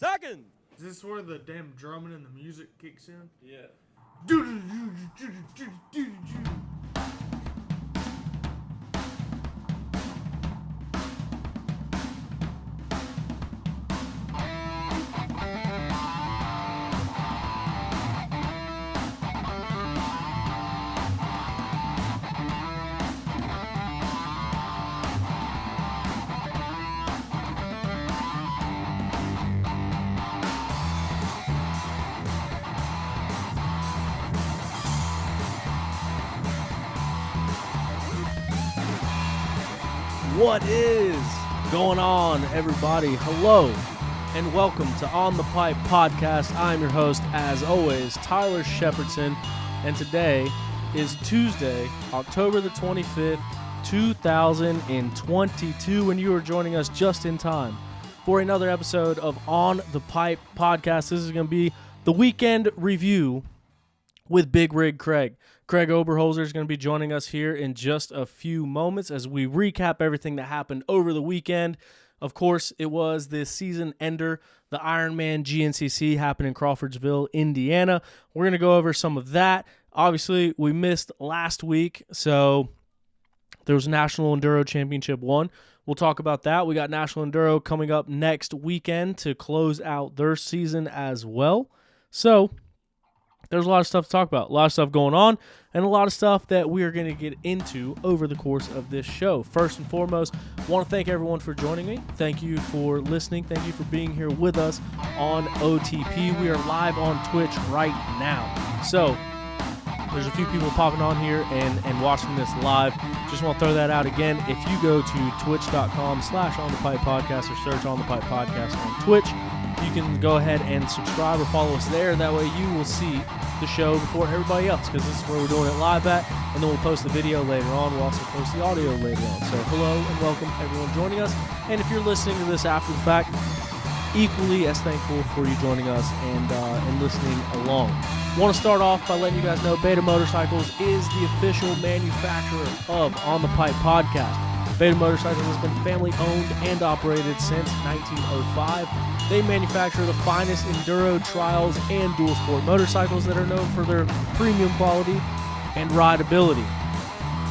seconds. Is this where the damn drumming and the music kicks in? Yeah. What is going on, everybody? Hello, and welcome to On the Pipe Podcast. I'm your host, as always, Tyler Shepherdson, and today is Tuesday, October the 25th, 2022, and you are joining us just in time for another episode of On the Pipe Podcast. This is going to be the weekend review with Big Rig Craig. Craig Oberholzer is going to be joining us here in just a few moments as we recap everything that happened over the weekend. Of course, it was the season ender, the Ironman GNCC happened in Crawfordsville, Indiana. We're going to go over some of that. Obviously, we missed last week, so there was National Enduro Championship 1. We'll talk about that. We got National Enduro coming up next weekend to close out their season as well. So there's a lot of stuff to talk about, a lot of stuff going on, and a lot of stuff that we are going to get into over the course of this show. First and foremost, I want to thank everyone for joining me. Thank you for listening. Thank you for being here with us on OTP. We are live on Twitch right now. So there's a few people popping on here and watching this live. Just want to throw that out again. If you go to twitch.com/onthepipepodcast or search On the Pipe Podcast on Twitch, you can go ahead and subscribe or follow us there. That way you will see the show before everybody else, because this is where we're doing it live at, and then we'll post the video later on. We'll also post the audio later on. So hello and welcome everyone joining us. And if you're listening to this after the fact, equally as thankful for you joining us and listening along. Want to start off by letting you guys know Beta Motorcycles is the official manufacturer of On the Pipe Podcast. Beta Motorcycles has been family owned and operated since 1905. They manufacture the finest enduro, trials, and dual sport motorcycles that are known for their premium quality and rideability.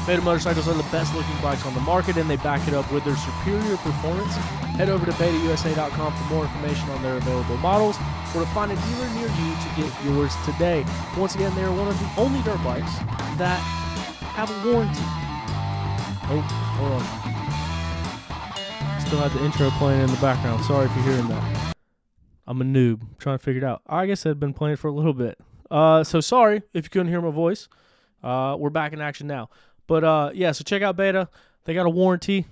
Beta Motorcycles are the best looking bikes on the market, and they back it up with their superior performance. Head over to betausa.com for more information on their available models or to find a dealer near you to get yours today. Once again, they are one of the only dirt bikes that have a warranty. Oh, hold on. Still had the intro playing in the background. Sorry if you're hearing that. I'm a noob. I'm trying to figure it out. I guess I'd been playing for a little bit. So sorry if you couldn't hear my voice. We're back in action now. But yeah, so check out Beta. They got a warranty,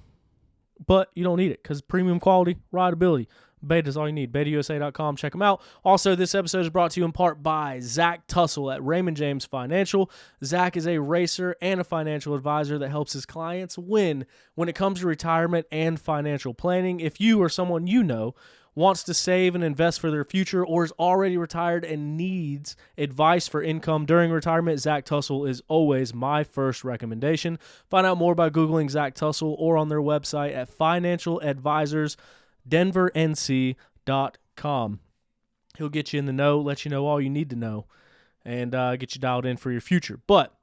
but you don't need it because premium quality, rideability. Beta is all you need. BetaUSA.com. Check them out. Also, this episode is brought to you in part by Zach Tussle at Raymond James Financial. Zach is a racer and a financial advisor that helps his clients win when it comes to retirement and financial planning. If you or someone you know wants to save and invest for their future or is already retired and needs advice for income during retirement, Zach Tussle is always my first recommendation. Find out more by Googling Zach Tussle or on their website at financialadvisorsdenvernc.com. He'll get you in the know, let you know all you need to know, and get you dialed in for your future. But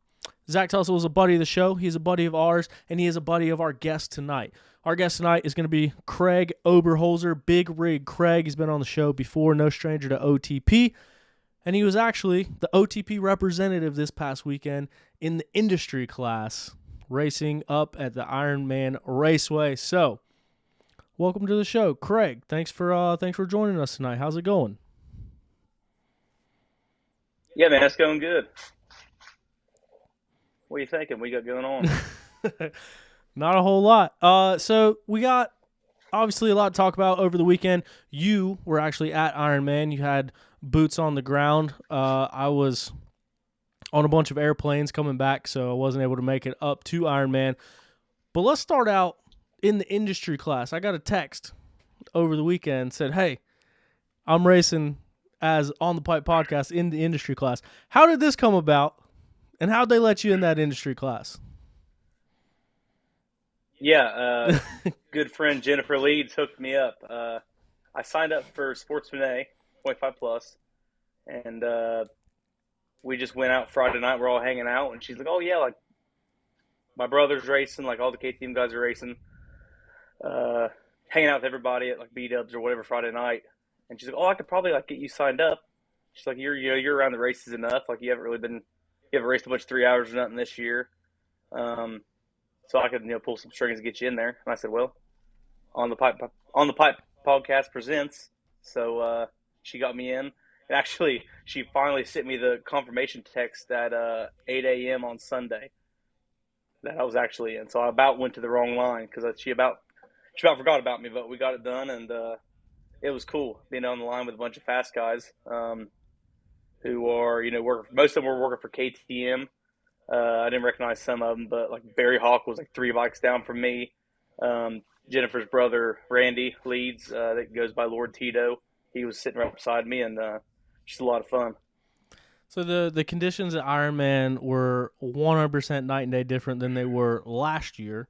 Zach Tussle is a buddy of the show. He's a buddy of ours, and he is a buddy of our guest tonight. Our guest tonight is going to be Craig Oberholzer, Big Rig Craig. He's been on the show before, no stranger to OTP, and he was actually the OTP representative this past weekend in the industry class, racing up at the Ironman Raceway. So, welcome to the show, Craig. Thanks for joining us tonight. How's it going? Yeah, man, it's going good. What are you thinking? What you got going on? Not a whole lot. So we got obviously a lot to talk about over the weekend. You were actually at Ironman. You had boots on the ground. I was on a bunch of airplanes coming back, so I wasn't able to make it up to Ironman. But let's start out in the industry class. I got a text over the weekend, said, hey, I'm racing as On the Pipe Podcast in the industry class. How did this come about, and how'd they let you in that industry class? Yeah, good friend Jennifer Leeds hooked me up. I signed up for Sportsman A, 25 plus, and we just went out Friday night. We're all hanging out, and she's like, "Oh yeah, like my brother's racing, like all the KTM guys are racing, hanging out with everybody at like B Dubs or whatever Friday night." And she's like, "Oh, I could probably like get you signed up." She's like, "You're around the races enough. Like you haven't raced a bunch of 3 hours or nothing this year, so I could pull some strings and get you in there." And I said, "Well, on the pipe podcast presents." So she got me in. And actually, she finally sent me the confirmation text at 8 a.m. on Sunday that I was actually in. So I about went to the wrong line because she about forgot about me, but we got it done, and it was cool being on the line with a bunch of fast guys who are, most of them were working for KTM. I didn't recognize some of them, but like Barry Hawk was like 3 bikes down from me. Jennifer's brother, Randy Leeds, that goes by Lord Tito. He was sitting right beside me, and just a lot of fun. So the conditions at Ironman were 100% night and day different than they were last year.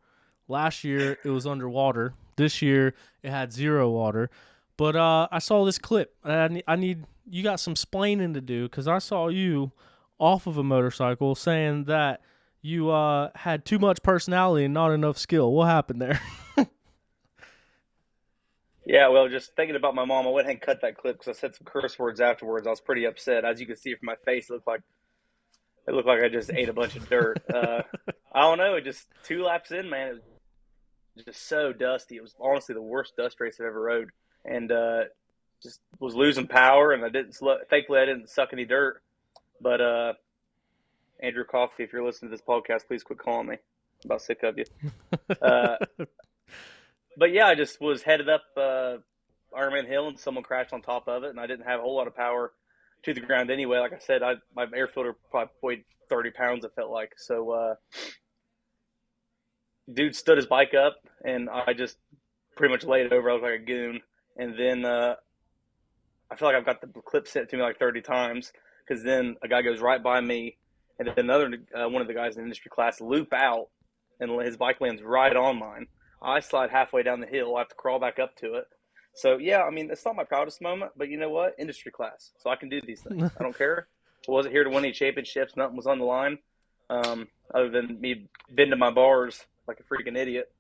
Last year, it was underwater. This year, it had zero water. But I saw this clip. I need you got some splaining to do because I saw you off of a motorcycle saying that you had too much personality and not enough skill. What happened there? Yeah, well, just thinking about my mom, I went ahead and cut that clip because I said some curse words afterwards. I was pretty upset. As you can see from my face, it looked like I just ate a bunch of dirt. I don't know. It just 2 laps in, man, it was just so dusty. It was honestly the worst dust race I've ever rode, and just was losing power. And thankfully, I didn't suck any dirt. But Andrew Coffey, if you're listening to this podcast, please quit calling me. I'm about sick of you. But yeah, I just was headed up Ironman Hill, and someone crashed on top of it, and I didn't have a whole lot of power to the ground anyway. Like I said, my air filter probably weighed 30 pounds, it felt like. So dude stood his bike up, and I just pretty much laid it over. I was like a goon. And then I feel like I've got the clip sent to me like 30 times because then a guy goes right by me, and then another one of the guys in the industry class loop out, and his bike lands right on mine. I slide halfway down the hill. I have to crawl back up to it. So, yeah, I mean, it's not my proudest moment, but you know what? Industry class. So I can do these things. I don't care. I wasn't here to win any championships. Nothing was on the line other than me bending my bars like a freaking idiot.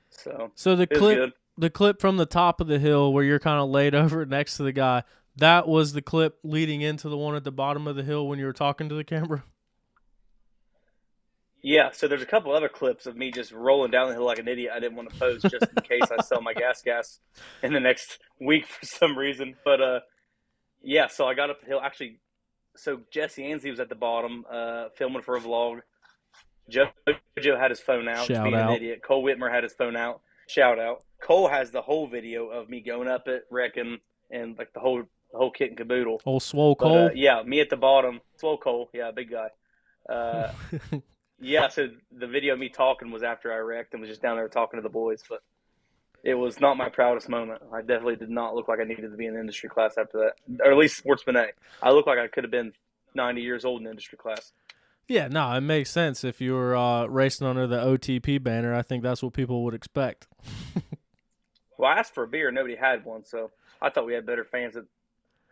So the clip from the top of the hill where you're kind of laid over next to the guy, that was the clip leading into the one at the bottom of the hill when you were talking to the camera? Yeah, so there's a couple other clips of me just rolling down the hill like an idiot. I didn't want to post just in case I sell my gas in the next week for some reason. But yeah, so I got up the hill. Actually, so Jesse Ansley was at the bottom filming for a vlog. Joe had his phone out, Shout being out. an idiot. Cole Whitmer had his phone out. Shout out. Cole has the whole video of me going up it, wrecking, and like the whole kit and caboodle. Old Swole Cole? But, yeah, me at the bottom. Swole Cole, yeah, big guy. Yeah, so the video of me talking was after I wrecked and was just down there talking to the boys, but it was not my proudest moment. I definitely did not look like I needed to be in the industry class after that, or at least Sportsman A. I looked like I could have been 90 years old in the industry class. Yeah, no, it makes sense. If you were racing under the OTP banner, I think that's what people would expect. Well, I asked for a beer. Nobody had one, so I thought we had better fans at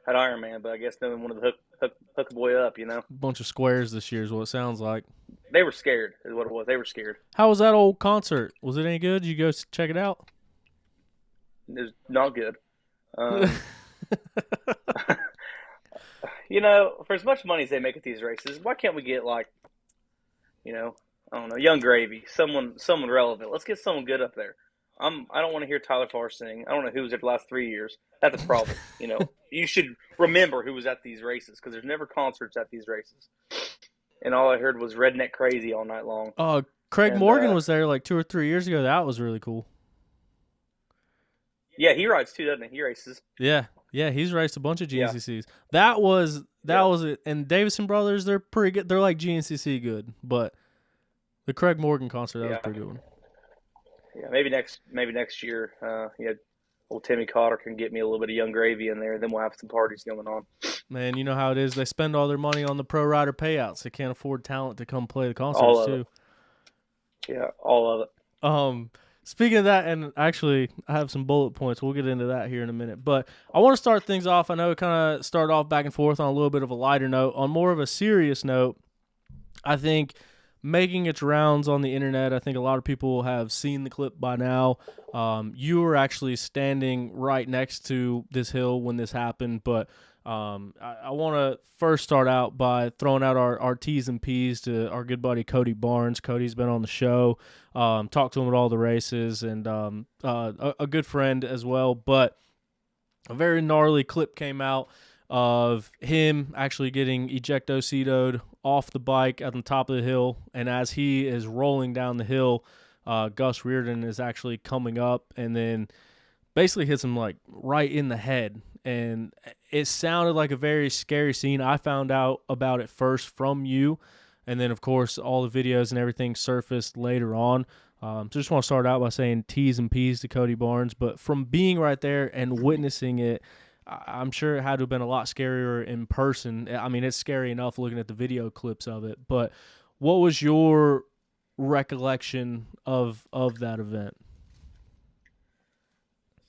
Ironman, but I guess no one wanted to hook a boy up, A bunch of squares this year is what it sounds like. They were scared is what it was. They were scared. How was that old concert? Was it any good? Did you go check it out? It was not good. For as much money as they make at these races, why can't we get like, I don't know, Young Gravy, someone relevant. Let's get someone good up there. I don't want to hear Tyler Farr sing. I don't know who was there the last 3 years. That's a problem. You should remember who was at these races because there's never concerts at these races. And all I heard was Redneck Crazy all night long. Oh, Craig Morgan was there like 2 or 3 years ago. That was really cool. Yeah, he rides too, doesn't he? He races. Yeah, he's raced a bunch of GNCCs. Yeah. That was it. And Davison Brothers, they're pretty good. They're like GNCC good, but the Craig Morgan concert, that was a pretty good one. Yeah, maybe next year, old Timmy Cotter can get me a little bit of Young Gravy in there, and then we'll have some parties going on. Man, you know how it is. They spend all their money on the pro rider payouts. They can't afford talent to come play the concerts too. Yeah, all of it. Speaking of that, and actually, I have some bullet points. We'll get into that here in a minute. But I want to start things off. I know it kind of started off back and forth on a little bit of a lighter note. On more of a serious note, I think making its rounds on the internet, I think a lot of people have seen the clip by now. You were actually standing right next to this hill when this happened, but I want to first start out by throwing out our T's and P's to our good buddy Cody Barnes. Cody's been on the show, talked to him at all the races, and a good friend as well. But a very gnarly clip came out of him actually getting ejectocetoed off the bike at the top of the hill, and as he is rolling down the hill, Gus Reardon is actually coming up and then basically hits him like right in the head. And it sounded like a very scary scene. I found out about it first from you, and then of course all the videos and everything surfaced later on. So just want to start out by saying T's and P's to Cody Barnes. But from being right there and witnessing it, I'm sure it had to have been a lot scarier in person. I mean, it's scary enough looking at the video clips of it. But what was your recollection of that event?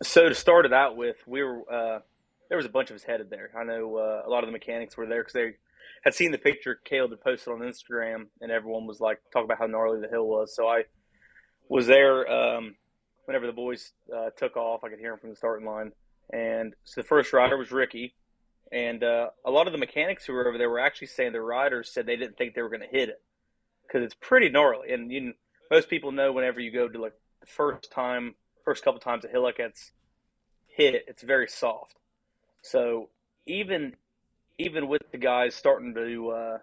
So to start it out with, we were there was a bunch of us headed there. I know a lot of the mechanics were there because they had seen the picture Caleb had posted on Instagram, and everyone was like talking about how gnarly the hill was. So I was there whenever the boys took off. I could hear them from the starting line. And so the first rider was Ricky. And a lot of the mechanics who were over there were actually saying the riders said they didn't think they were going to hit it because it's pretty gnarly. And most people know whenever you go to like the first couple times a hill like that's hit, it's very soft. So even with the guys starting to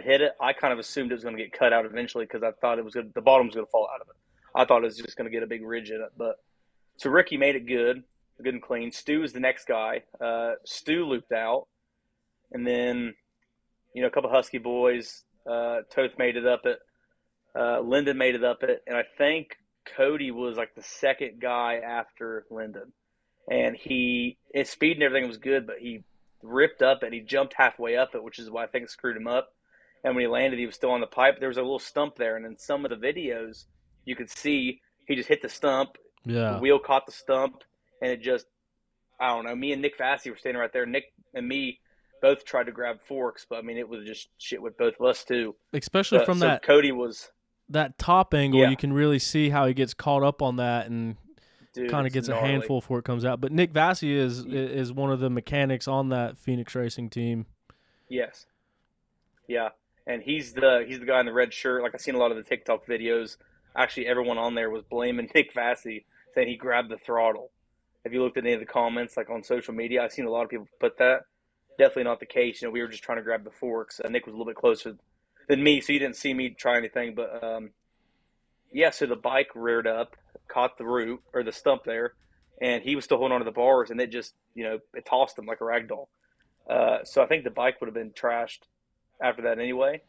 hit it, I kind of assumed it was going to get cut out eventually because I thought the bottom was going to fall out of it. I thought it was just going to get a big ridge in it. But so Ricky made it good and clean. Stu is the next guy. Stu looped out, and then a couple Husky boys. Toth made it up it. Lyndon made it up it, and I think Cody was like the second guy after Lyndon. And his speed and everything was good, but he ripped up it. He jumped halfway up it, which is why I think it screwed him up. And when he landed, he was still on the pipe. There was a little stump there, and in some of the videos, you could see he just hit the stump. Yeah. The wheel caught the stump, and it just, I don't know. Me and Nick Fassey were standing right there. Nick and me both tried to grab forks, but I mean, it was just shit with both of us too. Especially from that Cody was that top angle, yeah. You can really see how he gets caught up on that and kind of gets gnarly. A handful before it comes out. But Nick Vassy is one of the mechanics on that Phoenix Racing team. Yes. Yeah. And he's the guy in the red shirt. Like, I've seen a lot of the TikTok videos. Actually, everyone on there was blaming Nick Vassy, saying he grabbed the throttle. Have you looked at any of the comments, like on social media? I've seen a lot of people put that. Definitely not the case. We were just trying to grab the forks. Nick was a little bit closer than me, so you didn't see me try anything. But, so the bike reared up, caught the root, or the stump there, and he was still holding on to the bars, and it just, it tossed him like a rag doll. So I think the bike would have been trashed after that anyway,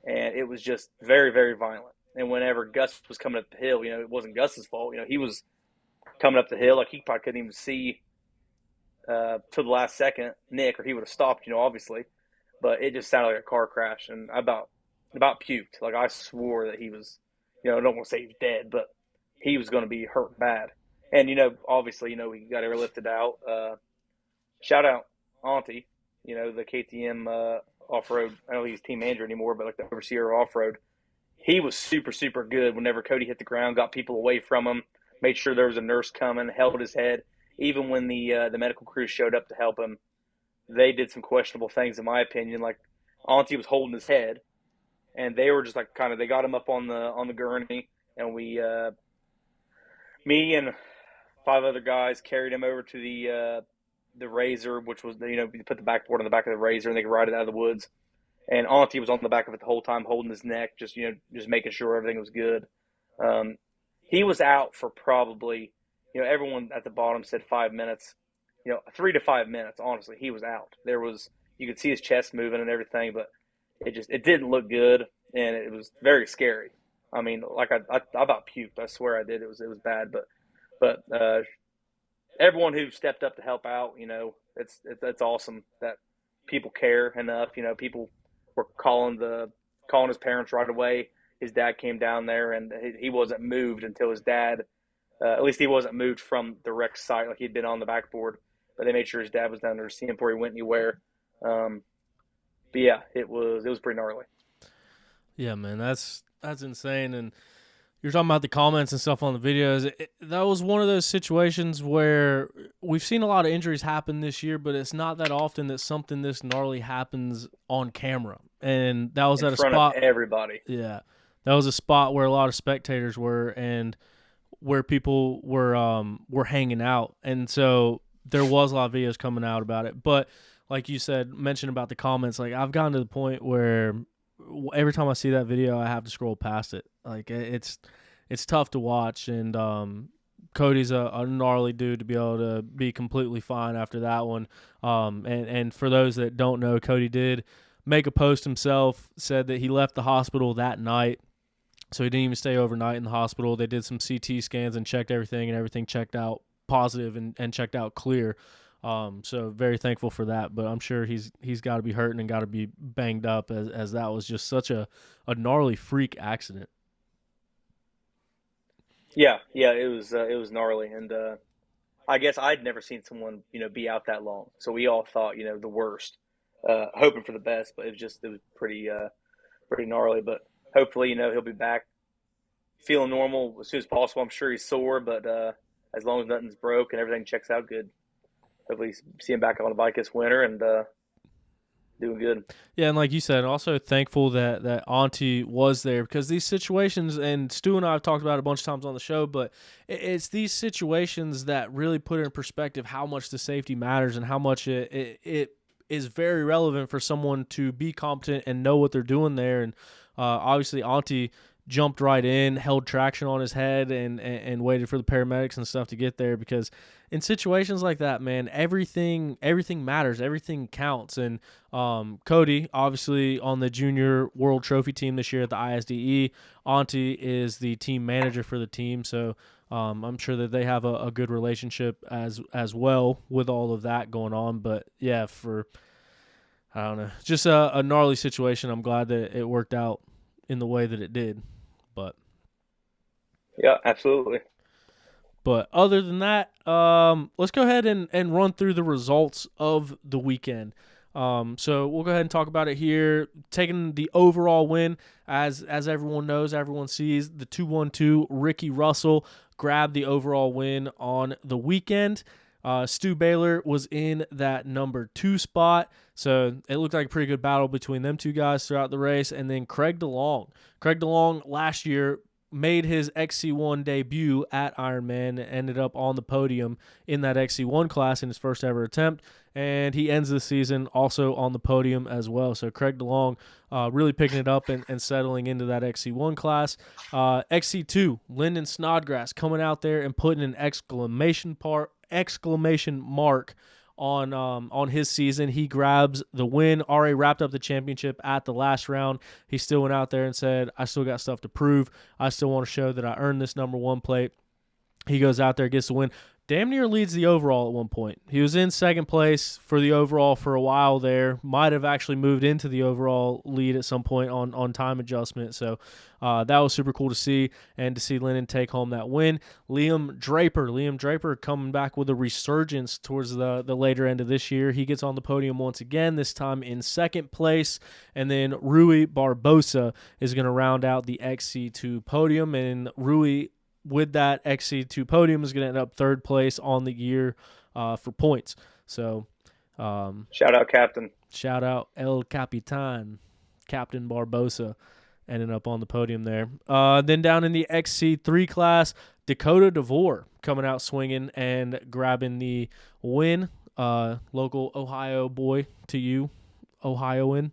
and it was just very, very violent. And whenever Gus was coming up the hill, it wasn't Gus's fault. He was coming up the hill like he probably couldn't even see till the last second Nick, or he would have stopped, obviously. But it just sounded like a car crash, and I about puked. Like, I swore that he was, I don't want to say he was dead, but he was going to be hurt bad. And, obviously, he got airlifted out. Shout out Auntie, the KTM off-road. I don't think he's team manager anymore, but like the overseer off-road. He was super, super good whenever Cody hit the ground, got people away from him, made sure there was a nurse coming, held his head. Even when the medical crew showed up to help him, they did some questionable things, in my opinion. Like, Auntie was holding his head, and they were just like they got him up on the gurney, and me and 5 other guys carried him over to the Razor, which was, you put the backboard on the back of the Razor and they could ride it out of the woods. And Auntie was on the back of it the whole time, holding his neck, just making sure everything was good. He was out for probably, everyone at the bottom said 5 minutes, 3 to 5 minutes. Honestly, he was out. You could see his chest moving and everything, but it didn't look good, and it was very scary. I mean, like, I about puked. I swear I did. It was bad, but everyone who stepped up to help out, it's awesome that people care enough. People were calling his parents right away. his dad came down there, and he wasn't moved until his dad, at least he wasn't moved from the wreck site, like he'd been on the backboard. But they made sure his dad was down there to see him before he went anywhere. But yeah, it was pretty gnarly. Yeah, man, that's insane. And you're talking about the comments and stuff on the videos. That was one of those situations where we've seen a lot of injuries happen this year, but it's not that often that something this gnarly happens on camera. And that was in at a front spot. of everybody. Yeah, that was a spot where a lot of spectators were and where people were hanging out, and so there was a lot of videos coming out about it. But like you said, mentioned about the comments, like I've gotten to the point where every time I see that video, I have to scroll past it. Like it's tough to watch, and Cody's a gnarly dude to be able to be completely fine after that one. And for those that don't know, Cody did make a post himself, said that he left the hospital that night, so he didn't even stay overnight in the hospital. They did some CT scans and checked everything, and everything checked out positive and checked out clear. So very thankful for that, but I'm sure he's got to be hurting and got to be banged up as that was just such a gnarly freak accident. Yeah, it was gnarly, and I guess I'd never seen someone be out that long, so we all thought the worst, hoping for the best, but it was pretty gnarly. But hopefully he'll be back feeling normal as soon as possible. I'm sure he's sore, but as long as nothing's broke and everything checks out good, hopefully see him back on the bike this winter and doing good. Yeah, and like you said, also thankful that Auntie was there, because these situations, and Stu and I have talked about it a bunch of times on the show, but it's these situations that really put in perspective how much the safety matters and how much it is very relevant for someone to be competent and know what they're doing there. And obviously Auntie jumped right in, held traction on his head, and waited for the paramedics and stuff to get there, because in situations like that, man, everything matters, everything counts. And Cody, obviously on the junior world trophy team this year at the ISDE, Auntie is the team manager for the team, so I'm sure that they have a good relationship as well with all of that going on. But yeah, I don't know, just a gnarly situation. I'm glad that it worked out in the way that it did. But yeah, absolutely. But other than that, let's go ahead and run through the results of the weekend. So we'll go ahead and talk about it here. Taking the overall win, as everyone knows, everyone sees, the 212 Ricky Russell grabbed the overall win on the weekend. Stu Baylor was in that number 2 spot, so it looked like a pretty good battle between them two guys throughout the race. And then Craig DeLong last year made his XC1 debut at Ironman and ended up on the podium in that XC1 class in his first ever attempt, and he ends the season also on the podium as well. So Craig DeLong really picking it up and settling into that XC1 class. XC2, Lyndon Snodgrass coming out there and putting an exclamation mark on his season. He grabs the win. Already wrapped up the championship at the last round. He still went out there and said, I still got stuff to prove. I still want to show that I earned this number 1 plate. He goes out there, gets the win. Damn near leads the overall at one point. He was in second place for the overall for a while there. Might have actually moved into the overall lead at some point on time adjustment. So that was super cool to see, and to see Lennon take home that win. Liam Draper coming back with a resurgence towards the later end of this year. He gets on the podium once again, this time in second place. And then Rui Barbosa is going to round out the XC2 podium, and Rui, with that XC2 podium, is going to end up third place on the year for points. So shout out Captain. Shout out El Capitan, Captain Barbosa, ending up on the podium there. Then down in the XC3 class, Dakota DeVore coming out swinging and grabbing the win. Local Ohio boy to you, Ohioan.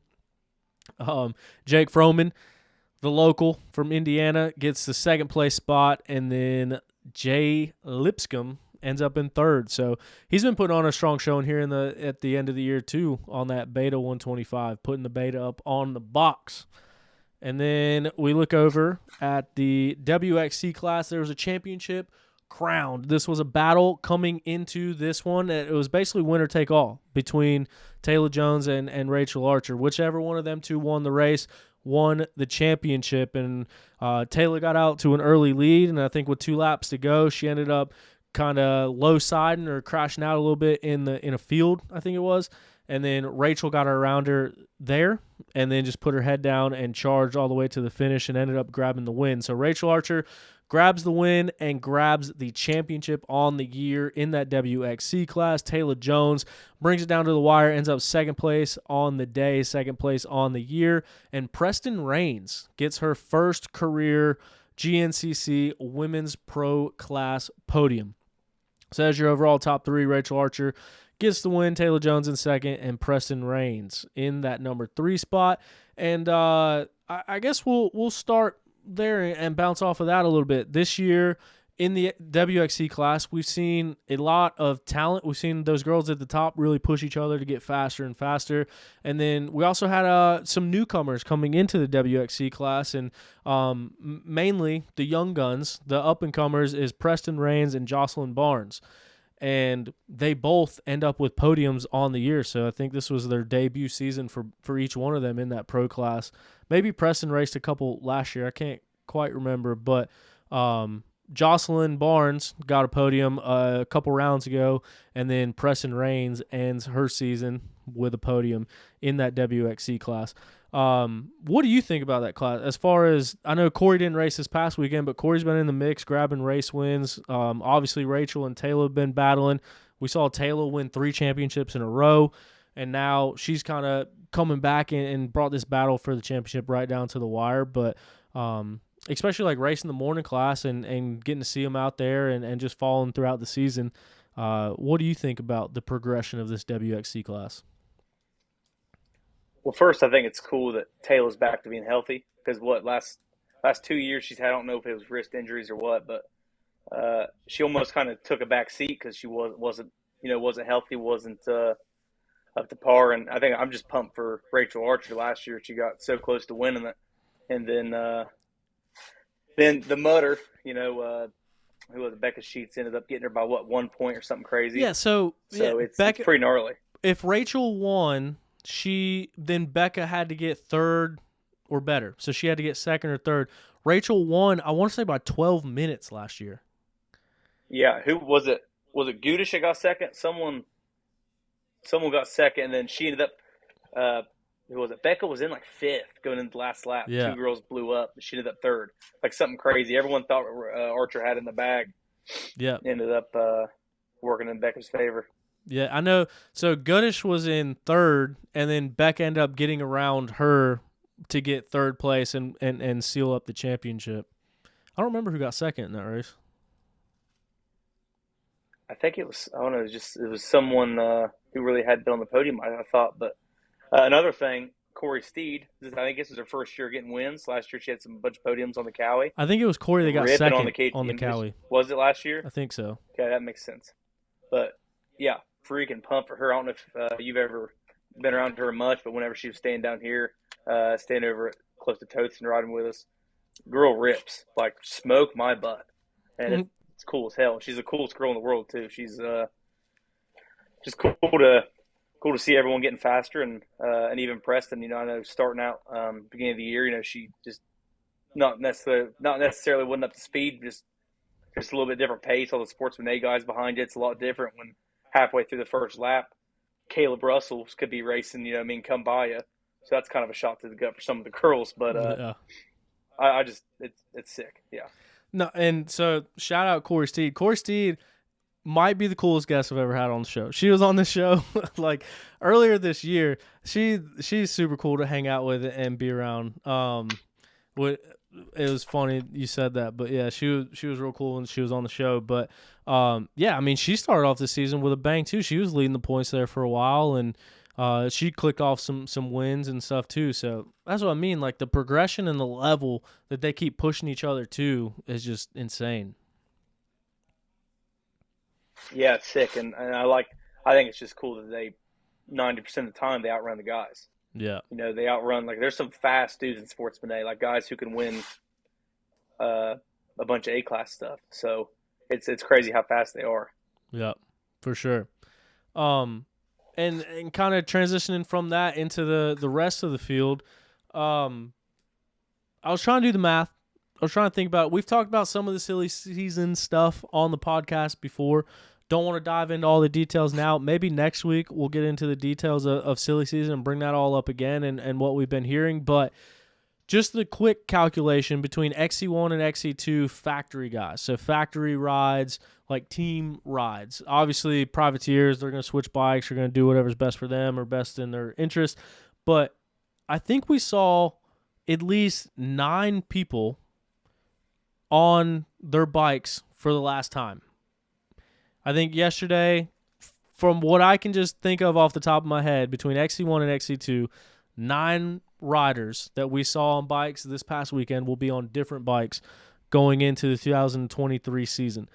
Jake Froman, the local from Indiana, gets the second place spot, and then Jay Lipscomb ends up in third. So he's been putting on a strong showing here at the end of the year too on that Beta 125, putting the Beta up on the box. And then we look over at the WXC class. There was a championship crowned. This was a battle coming into this one. It was basically winner take all between Taylor Jones and Rachel Archer. Whichever one of them two won the race won the championship. And Taylor got out to an early lead, and I think with 2 laps to go, she ended up kind of low siding or crashing out a little bit in a field, I think it was. And then Rachel got around her there and then just put her head down and charged all the way to the finish and ended up grabbing the win. So Rachel Archer grabs the win and grabs the championship on the year in that WXC class. Taylor Jones brings it down to the wire, ends up second place on the day, second place on the year. And Preston Rains gets her first career GNCC Women's Pro Class podium. So as your overall top 3, Rachel Archer gets the win, Taylor Jones in second, and Preston Rains in that number 3 spot. And I guess we'll start there and bounce off of that a little bit. This year in the WXC class, we've seen a lot of talent. We've seen those girls at the top really push each other to get faster and faster. And then we also had some newcomers coming into the WXC class, and mainly the young guns, the up-and-comers, is Preston Rains and Jocelyn Barnes. And they both end up with podiums on the year. So I think this was their debut season for each one of them in that pro class. Maybe Preston raced a couple last year. I can't quite remember. But Jocelyn Barnes got a podium a couple rounds ago. And then Preston Rains ends her season with a podium in that WXC class. What do you think about that class? As far as, I know Corey didn't race this past weekend, but Corey's been in the mix, grabbing race wins. Obviously Rachel and Taylor have been battling. We saw Taylor win 3 championships in a row, and now she's kind of coming back and brought this battle for the championship right down to the wire. But especially like racing the morning class and getting to see them out there and just following throughout the season. What do you think about the progression of this WXC class? Well, first, I think it's cool that Taylor's back to being healthy because last 2 years she's had, I don't know if it was wrist injuries or what, but she almost kind of took a back seat because she wasn't healthy, wasn't up to par. And I think I'm just pumped for Rachel Archer. Last year she got so close to winning it, and then the mutter, who was Becca Sheets, ended up getting her by 1 point or something crazy. Yeah, so it's pretty gnarly. If Rachel won, then Becca had to get third or better. So she had to get second or third. Rachel won, I want to say, by 12 minutes last year. Yeah, who was it? Was it Gudish that got second? Someone got second, and then she ended up who was it? Becca was in like 5th going into the last lap. Yeah. 2 girls blew up. She ended up 3rd. Like something crazy. Everyone thought Archer had in the bag. Yeah. Ended up working in Becca's favor. Yeah, I know. So Gudish was in 3rd, and then Becca ended up getting around her to get 3rd place and seal up the championship. I don't remember who got second in that race. I think it was, I don't know, it was someone who really had been on the podium, I thought. But another thing, Corey Steed, I think this was her first year getting wins. Last year she had some bunch of podiums on the Cowie. I think it was Corey that got second on the Cowie. Was it last year? I think so. Okay, that makes sense. But, yeah, freaking pump for her. I don't know if you've ever been around her much, but whenever she was staying down here, staying over close to Totes and riding with us, girl rips. Like, smoke my butt. And it's cool as hell. She's the coolest girl in the world, too. She's just cool to see everyone getting faster, and even Preston. I know starting out beginning of the year, she just not necessarily wasn't up to speed, just a little bit different pace. All the Sportsman A guys behind you, it's a lot different when halfway through the first lap, Caleb Russell could be racing, come by you. So that's kind of a shot to the gut for some of the girls, but yeah. I just it's sick, yeah. No, and so shout out Corey Steed. Corey Steed might be the coolest guest I've ever had on the show. She was on the show like earlier this year. She's super cool to hang out with and be around. It was funny you said that, but yeah, she was real cool when she was on the show. But yeah, I mean, she started off the season with a bang too. She was leading the points there for a while, and she clicked off some wins and stuff too. So that's what I mean. Like the progression and the level that they keep pushing each other to is just insane. Yeah, it's sick, and I think it's just cool that they 90% of the time they outrun the guys. Yeah, they outrun, like, there's some fast dudes in Sportsman A, like guys who can win a bunch of A-class stuff. So it's crazy how fast they are. Yeah, for sure. And kind of transitioning from that into the rest of the field. I was trying to do the math. I was trying to think about it. We've talked about some of the silly season stuff on the podcast before. Don't want to dive into all the details now. Maybe next week we'll get into the details of silly season and bring that all up again and what we've been hearing. But just the quick calculation between XC1 and XC2 factory guys. So factory rides, like team rides. Obviously, privateers, they're going to switch bikes. They're going to do whatever's best for them or best in their interest. But I think we saw at least 9 people on their bikes for the last time. I think yesterday, from what I can just think of off the top of my head, between XC1 and XC2, 9 riders that we saw on bikes this past weekend will be on different bikes going into the 2023 season.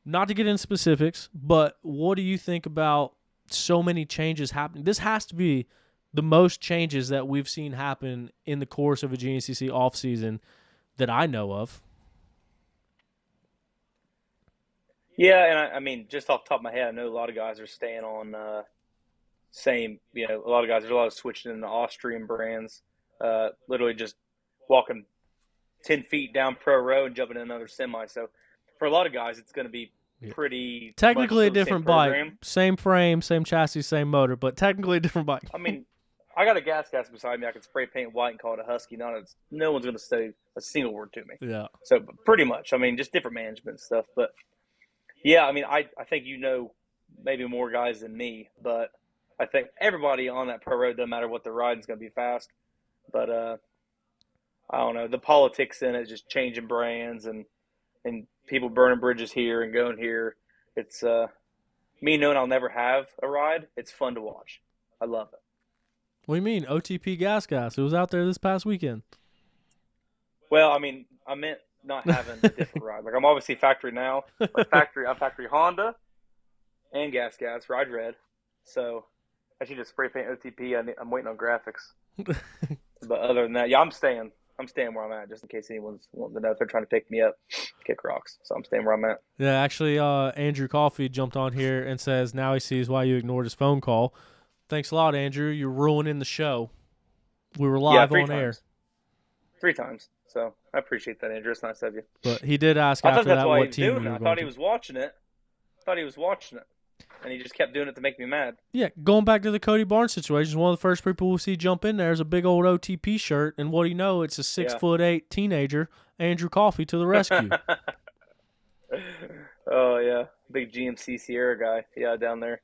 Not to get into specifics, but what do you think about so many changes happening? This has to be the most changes that we've seen happen in the course of a GNCC offseason that I know of. Yeah, and I mean, just off the top of my head, I know a lot of guys are staying on same, a lot of guys, there's a lot of switching into Austrian brands, literally just walking 10 feet down pro road and jumping in another semi. So for a lot of guys, it's going to be pretty technically a much the different same bike, program. same frame, same chassis, same motor, but technically a different bike. I mean, I got a gas beside me. I can spray paint white and call it a Husky. No one's going to say a single word to me. Yeah. So pretty much, I mean, just different management stuff. But yeah, I mean, I think maybe more guys than me, but I think everybody on that pro road, doesn't matter what they're riding, is going to be fast. But I don't know. The politics in it, just changing brands and people burning bridges here and going here. It's me knowing I'll never have a ride. It's fun to watch. I love it. What do you mean? OTP gas? It was out there this past weekend. Well, I mean, I meant not having a different ride. Like, I'm obviously factory now. Like I'm factory Honda and gas, ride red. So I should just spray paint OTP. I'm waiting on graphics. But other than that, yeah, I'm staying where I'm at, just in case anyone's wanting to know if they're trying to pick me up, kick rocks. So I'm staying where I'm at. Yeah, actually, Andrew Coffey jumped on here and says now he sees why you ignored his phone call. Thanks a lot, Andrew. You're ruining the show. We were live on air. 3 times. So I appreciate that, Andrew. It's nice of you. But he did ask I after thought that's that why what he was team doing you it. were I thought going he to. was watching it. And he just kept doing it to make me mad. Yeah, going back to the Cody Barnes situation, one of the first people we'll see jump in there is a big old OTP shirt, and what do you know? It's a 6'8" teenager, Andrew Coffey, to the rescue. Oh yeah, big GNCC era guy. Yeah, down there.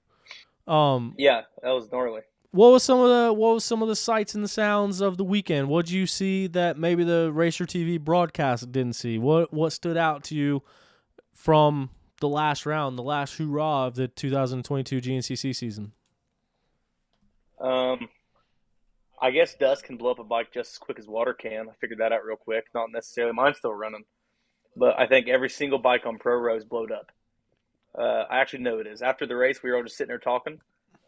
Yeah, that was gnarly. What was some of the sights and the sounds of the weekend? What did you see that maybe the Racer TV broadcast didn't see? What stood out to you from the last round, the last hoorah of the 2022 GNCC season? I guess dust can blow up a bike just as quick as water can. I figured that out real quick. Not necessarily. Mine's still running. But I think every single bike on Pro Row is blowed up. I actually know it is. After the race, we were all just sitting there talking.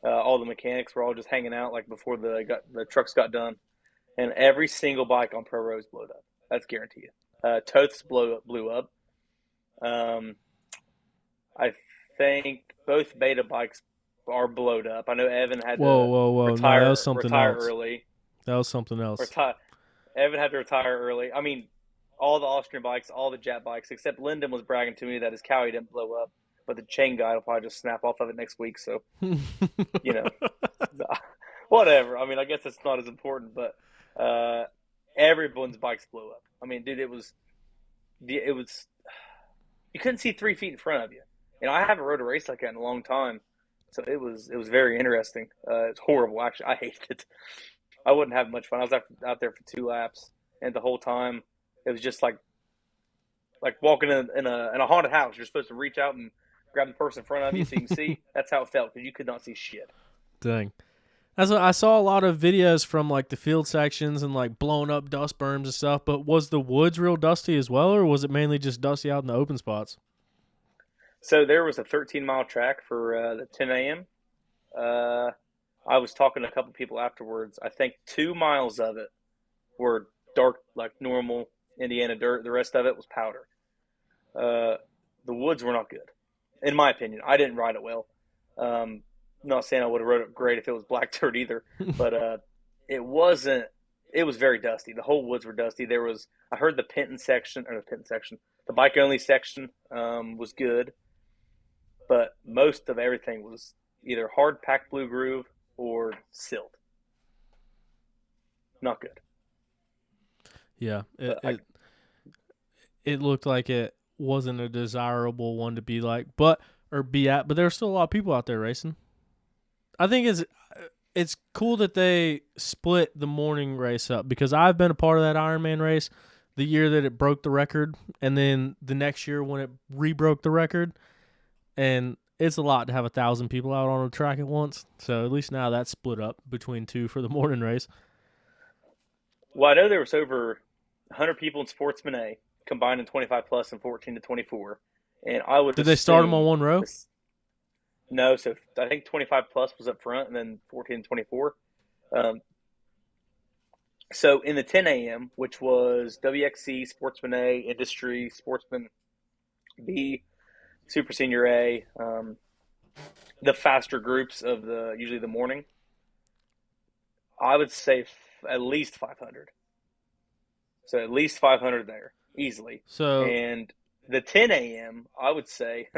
All the mechanics were all just hanging out like before the trucks got done. And every single bike on Pro Row is blowed up. That's guaranteed. Toths blew up. I think both beta bikes are blowed up. I know Evan had to retire, no, that was something retire else. early. That was something else. Evan had to retire early. I mean, all the Austrian bikes, all the Jap bikes, except Lyndon was bragging to me that his Cowie didn't blow up. But the chain guy will probably just snap off of it next week. So, whatever. I mean, I guess it's not as important, but everyone's bikes blew up. I mean, dude, it was you couldn't see 3 feet in front of you. I haven't rode a race like that in a long time, so it was very interesting. It's horrible, actually. I hated it. I wouldn't have much fun. I was out there for 2 laps, and the whole time it was just like walking in a haunted house. You're supposed to reach out and grab the person in front of you so you can see. That's how it felt, because you could not see shit. Dang. I saw a lot of videos from like the field sections and like blown up dust berms and stuff, but was the woods real dusty as well, or was it mainly just dusty out in the open spots? So there was a 13-mile track for the 10 a.m. I was talking to a couple people afterwards. I think 2 miles of it were dark, like normal Indiana dirt. The rest of it was powder. The woods were not good, in my opinion. I didn't ride it well. Not saying I would have rode it great if it was black dirt either, but it wasn't it was very dusty. The whole woods were dusty. I heard the the bike only section was good, but most of everything was either hard packed blue groove or silt. Not good. Yeah, it looked like it wasn't a desirable one to be like, but there were still a lot of people out there racing. I think it's cool that they split the morning race up, because I've been a part of that Ironman race the year that it broke the record, and then the next year when it re-broke the record, and it's a lot to have 1,000 people out on a track at once. So at least now that's split up between two for the morning race. Well, I know there was over 100 people in Sportsman A, combined in 25 plus and 14 to 24. And I would Did they start them on one row? No, so I think 25 plus was up front, and then 14 and 24. So in the 10 a.m., which was WXC, Sportsman A, Industry, Sportsman B, Super Senior A, the faster groups of usually the morning, I would say at least 500. So at least 500 there, easily. So, and the 10 a.m., I would say,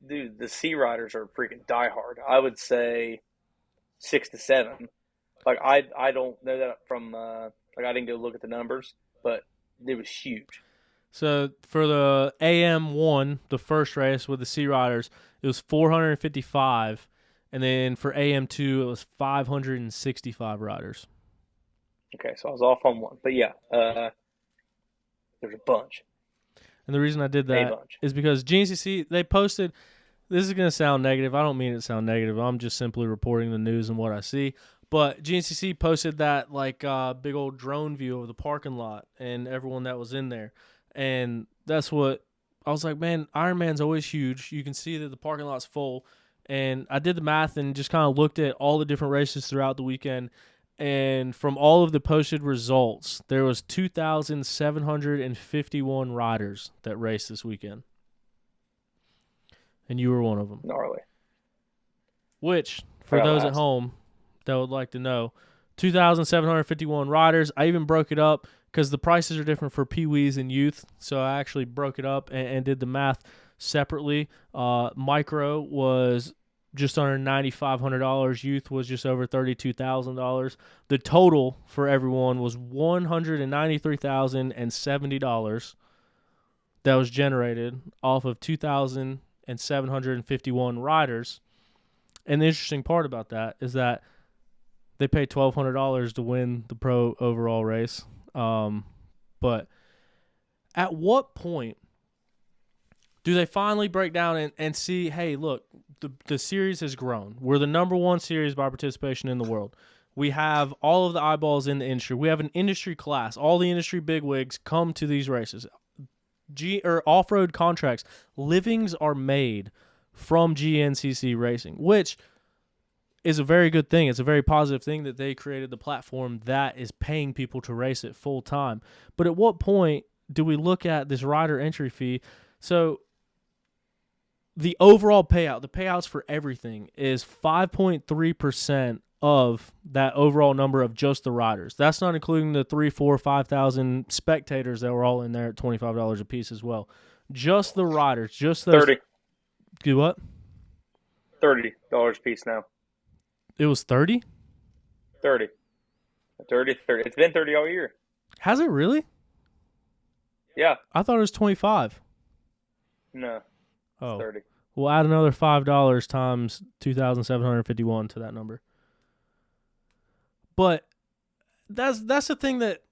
dude, the Sea Riders are freaking diehard. I would say 6 to 7. Like, I don't know that from I didn't go look at the numbers, but it was huge. So for the AM1, the first race with the Sea Riders, it was 455, and then for AM2, it was 565 riders. Okay, so I was off on one. But yeah, there's a bunch. And the reason I did that is because GNCC, they posted, this is going to sound negative. I don't mean it to sound negative. I'm just simply reporting the news and what I see. But GNCC posted that like big old drone view of the parking lot and everyone that was in there. And that's what I was like, man, Ironman's always huge. You can see that the parking lot's full. And I did the math and just kind of looked at all the different races throughout the weekend. And from all of the posted results, there was 2,751 riders that raced this weekend. And you were one of them. Gnarly. Which, for those at home that would like to know, 2,751 riders. I even broke it up because the prices are different for peewees and youth. So I actually broke it up and did the math separately. Micro was just under $9,500. Youth was just over $32,000. The total for everyone was $193,070 that was generated off of 2,751 riders. And the interesting part about that is that they pay $1,200 to win the pro overall race. But at what point do they finally break down and see, hey, look, the series has grown. We're the number one series by participation in the world. We have all of the eyeballs in the industry. We have an industry class. All the industry bigwigs come to these races. Off-road contracts, livings are made from GNCC racing, which is a very good thing. It's a very positive thing that they created the platform that is paying people to race it full time. But at what point do we look at this rider entry fee? So the overall payout, the payouts for everything is 5.3% of that overall number of just the riders. That's not including the 3, 4, 5,000 spectators that were all in there at $25 a piece as well. Just the riders, just those. 30. Do what? $30 a piece now. It was 30? 30. 30. It's been 30 all year. Has it really? Yeah. I thought it was 25. No. Oh. 30. We'll add another $5 times 2,751 to that number. But that's the thing that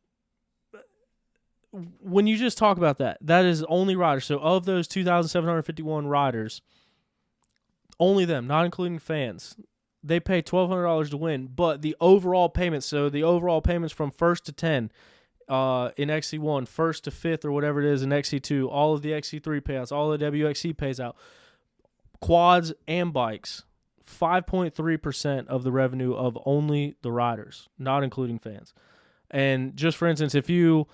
when you just talk about that is only riders. So of those 2,751 riders, only them, not including fans, they pay $1,200 to win. But the overall payments, so the overall payments from 1st to 10 in XC1, 1st to 5th or whatever it is in XC2, all of the XC3 payouts, all the WXC pays out, quads and bikes, 5.3% of the revenue of only the riders, not including fans. And just for instance, if you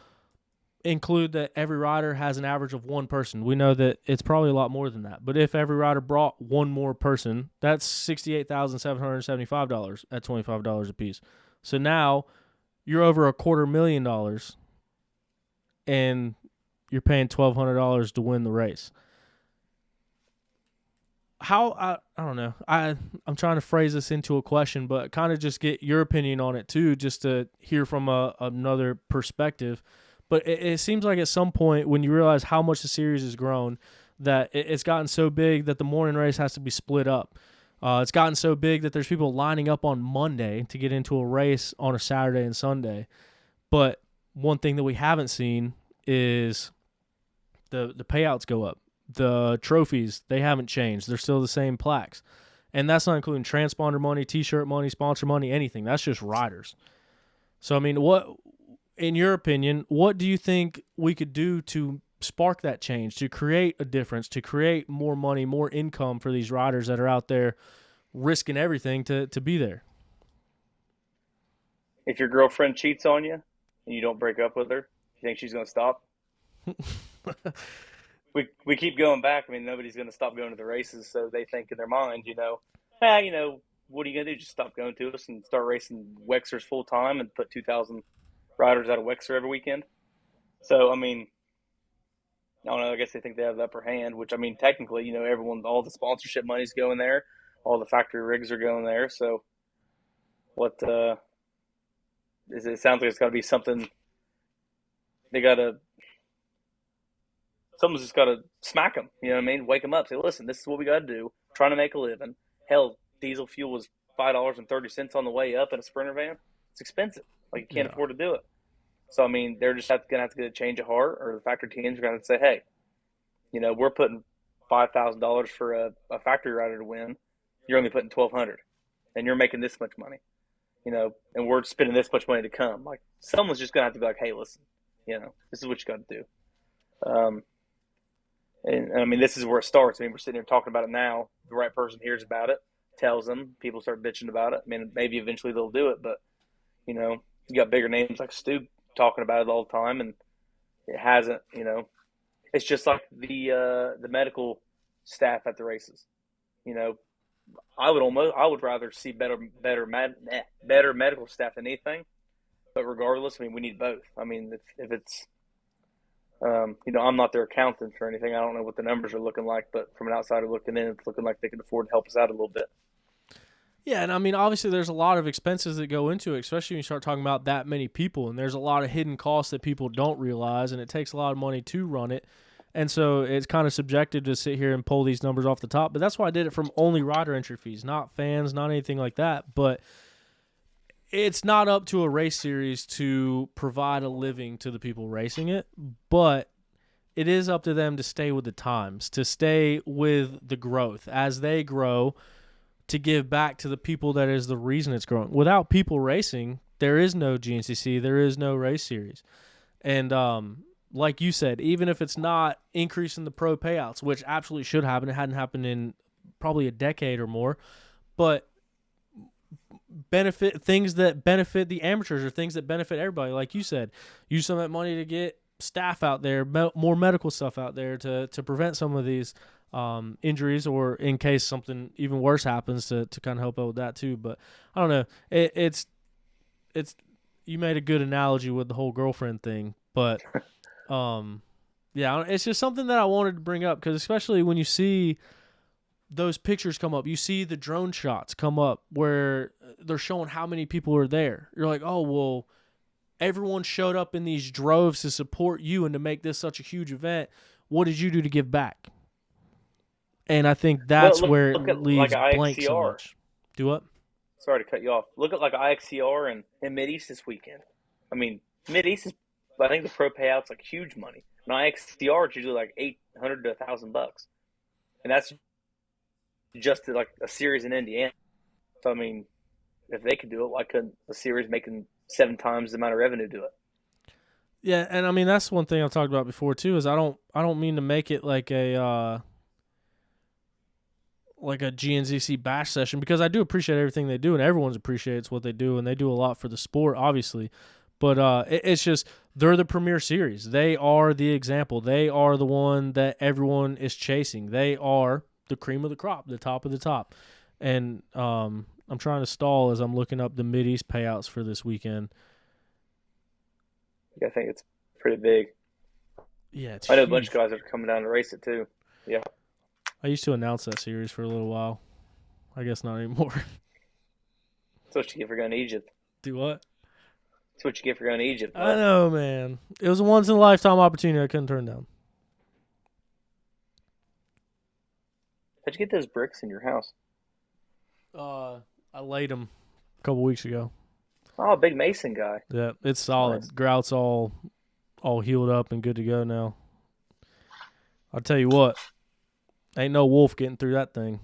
include that every rider has an average of one person, we know that it's probably a lot more than that. But if every rider brought one more person, that's $68,775 at $25 a piece. So now you're over $250,000 and you're paying $1,200 to win the race. I don't know. I'm trying to phrase this into a question, but kind of just get your opinion on it too, just to hear from another perspective. But it seems like at some point when you realize how much the series has grown, that it's gotten so big that the morning race has to be split up. It's gotten so big that there's people lining up on Monday to get into a race on a Saturday and Sunday. But one thing that we haven't seen is the payouts go up. The trophies, they haven't changed. They're still the same plaques. And that's not including transponder money, T-shirt money, sponsor money, anything. That's just riders. So, I mean, what, in your opinion, what do you think we could do to spark that change, to create a difference, to create more money, more income for these riders that are out there risking everything to be there? If your girlfriend cheats on you and you don't break up with her, you think she's going to stop? We keep going back. I mean, nobody's going to stop going to the races, so they think in their mind, what are you going to do? Just stop going to us and start racing Wexers full time and put 2,000 riders out of Wexer every weekend. So, I mean, I don't know. I guess they think they have the upper hand, which, I mean, technically, all the sponsorship money's going there. All the factory rigs are going there. So what it sounds like it's got to be something someone's just got to smack them, you know what I mean? Wake them up, say, listen, this is what we got to do. We're trying to make a living. Hell, diesel fuel was $5.30 on the way up in a Sprinter van. It's expensive. Like, you can't afford to do it. So, I mean, they're just going to have to get a change of heart, or the factory teams are going to say, hey, we're putting $5,000 for a factory rider to win. You're only putting $1,200, and you're making this much money, and we're spending this much money to come. Like, someone's just going to have to be like, hey, listen, this is what you got to do. And I mean, this is where it starts. I mean, we're sitting here talking about it now. The right person hears about it, tells them, people start bitching about it. I mean, maybe eventually they'll do it, but, you got bigger names like Stu talking about it all the time, and it hasn't, It's just like the medical staff at the races. I would rather see better medical staff than anything. But regardless, I mean, we need both. I mean, if it's I'm not their accountant or anything. I don't know what the numbers are looking like, but from an outsider looking in, it's looking like they can afford to help us out a little bit. Yeah, and I mean, obviously there's a lot of expenses that go into it, especially when you start talking about that many people, and there's a lot of hidden costs that people don't realize, and it takes a lot of money to run it. And so it's kind of subjective to sit here and pull these numbers off the top, but that's why I did it from only rider entry fees, not fans, not anything like that. But it's not up to a race series to provide a living to the people racing it, but it is up to them to stay with the times, to stay with the growth as they grow, to give back to the people that is the reason it's growing. Without people racing, there is no GNCC, there is no race series. And like you said, even if it's not increasing the pro payouts, which absolutely should happen, it hadn't happened in probably a decade or more, but things that benefit the amateurs or things that benefit everybody. Like you said, use some of that money to get staff out there, more medical stuff out there to prevent some of these injuries, or in case something even worse happens to kind of help out with that too. But I don't know. It's you made a good analogy with the whole girlfriend thing, but yeah, it's just something that I wanted to bring up, because especially when you see those pictures come up, you see the drone shots come up where they're showing how many people are there. You're like, oh, well, everyone showed up in these droves to support you and to make this such a huge event. What did you do to give back? And I think that's where it leaves blank so much. Do what? Sorry to cut you off. Look at like IXCR and Mid-East this weekend. I mean, Mid-East is, I think the pro payout's like huge money. And IXCR is usually like $800 to $1,000, and that's just like a series in Indiana. So I mean, if they could do it, why couldn't a series making 7 times the amount of revenue do it? Yeah, and I mean that's one thing I've talked about before too. Is I don't mean to make it like a GNCC bash session, because I do appreciate everything they do, and everyone appreciates what they do, and they do a lot for the sport, obviously. But it's just they're the premier series. They are the example. They are the one that everyone is chasing. They are the cream of the crop, the top of the top. And I'm trying to stall as I'm looking up the Mid-East payouts for this weekend. Yeah, I think it's pretty big. Yeah, it's I know a bunch huge. of guys that are coming down to race it too. Yeah. I used to announce that series for a little while. I guess not anymore. That's what you get for going to Egypt. Do what? That's what you get for going to Egypt, I bud. know, man. It was a once in a lifetime opportunity I couldn't turn down. How'd you get those bricks in your house? I laid them a couple weeks ago. Oh, big Mason guy. Yeah, it's solid. Nice. Grout's all healed up and good to go now. I'll tell you what, ain't no wolf getting through that thing.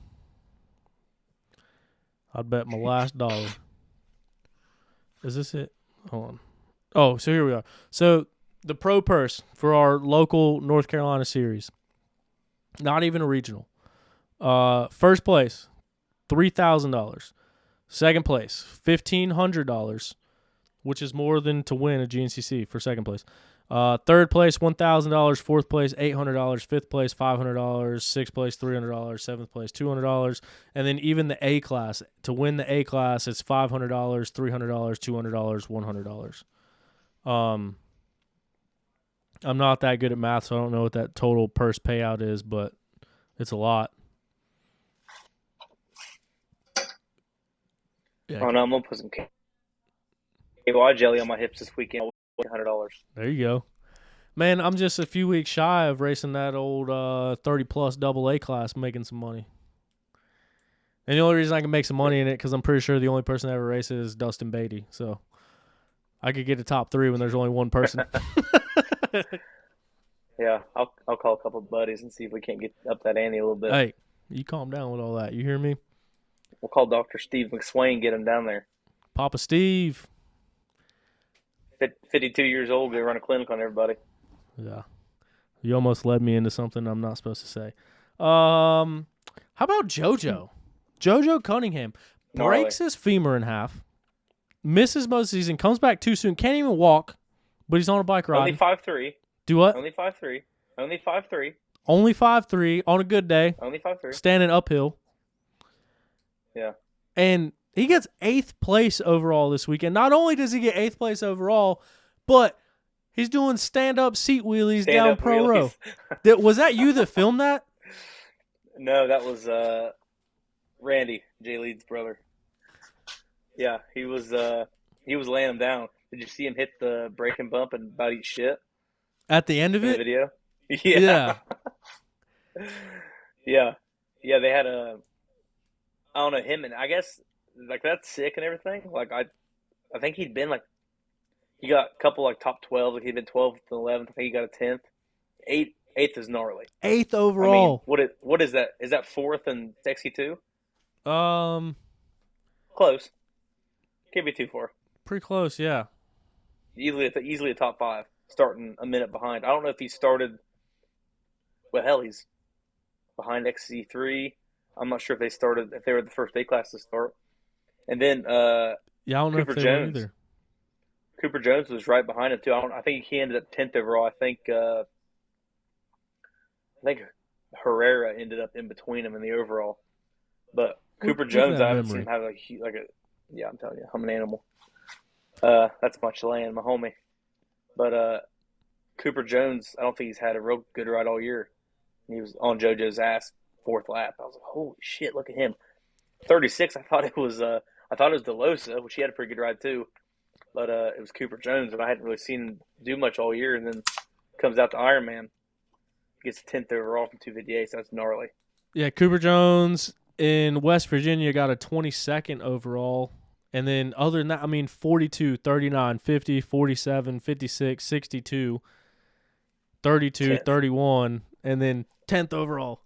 I'd bet my last dollar. Is this it? Hold on. Oh, so here we are. So the pro purse for our local North Carolina series, not even a regional. First place, $3,000. Second place, $1,500, which is more than to win a GNCC for second place. Third place, $1,000. Fourth place, $800. Fifth place, $500. Sixth place, $300. Seventh place, $200. And then even the A class. To win the A class, it's $500, $300, $200, $100. I'm not that good at math, so I don't know what that total purse payout is, but it's a lot. Yeah, Oh no, I'm gonna put some KY jelly on my hips this weekend. $100. there you go. Man, I'm just a few weeks shy of racing that old 30-plus double A class, making some money. And the only reason I can make some money in it because I'm pretty sure the only person that ever races is Dustin Beatty. So I could get a top 3 when there's only one person. Yeah, I'll call a couple of buddies and see if we can't get up that ante a little bit. Hey, you calm down with all that. You hear me? We'll call Dr. Steve McSwain, get him down there. Papa Steve. 52 years old, go run a clinic on everybody. Yeah. You almost led me into something I'm not supposed to say. How about JoJo? JoJo Cunningham breaks his femur in half, misses most of the season, comes back too soon, can't even walk, but he's on a bike ride. Only 5'3". Do what? Only 5'3". Only 5'3". Only 5'3" on a good day. Only 5'3". Standing uphill. Yeah. And he gets 8th place overall this weekend. Not only does he get 8th place overall, but he's doing stand-up seat wheelies down pro row. Was that you that filmed that? No, that was Randy, Jay Leeds' brother. Yeah, he was laying him down. Did you see him hit the brake and bump and about eat shit At the end of in the it? video? Yeah. Yeah. Yeah, they had I don't know, him, and I guess like that's sick and everything. Like I think he'd been like he got a couple like top 12, like he'd been 12th and 11th. I think he got a 10th. Eighth is gnarly. 8th overall. I mean, what is that? Is that 4th and XC2? Close. Can't be too far. Pretty close, yeah. Easily a top 5, starting a minute behind. I don't know if he started. Well, hell, he's behind XC3. I'm not sure if they were the first A class to start. And then yeah, I don't know Cooper if they Jones. were either. Cooper Jones was right behind him too. I think he ended up 10th overall. I think Herrera ended up in between him in the overall. But Cooper Jones, I haven't seen him have yeah, I'm telling you, I'm an animal. That's my Chilean, my homie. But Cooper Jones, I don't think he's had a real good ride all year. He was on JoJo's ass 4th lap. I was like, holy shit, look at him. 36. I thought it was DeLosa, which he had a pretty good ride too. But it was Cooper Jones, and I hadn't really seen him do much all year. And then comes out to Ironman, gets 10th overall from 258. So that's gnarly. Yeah, Cooper Jones in West Virginia got a 22nd overall. And then other than that, I mean, 42, 39, 50, 47, 56, 62, 32, 10th. 31, and then 10th overall.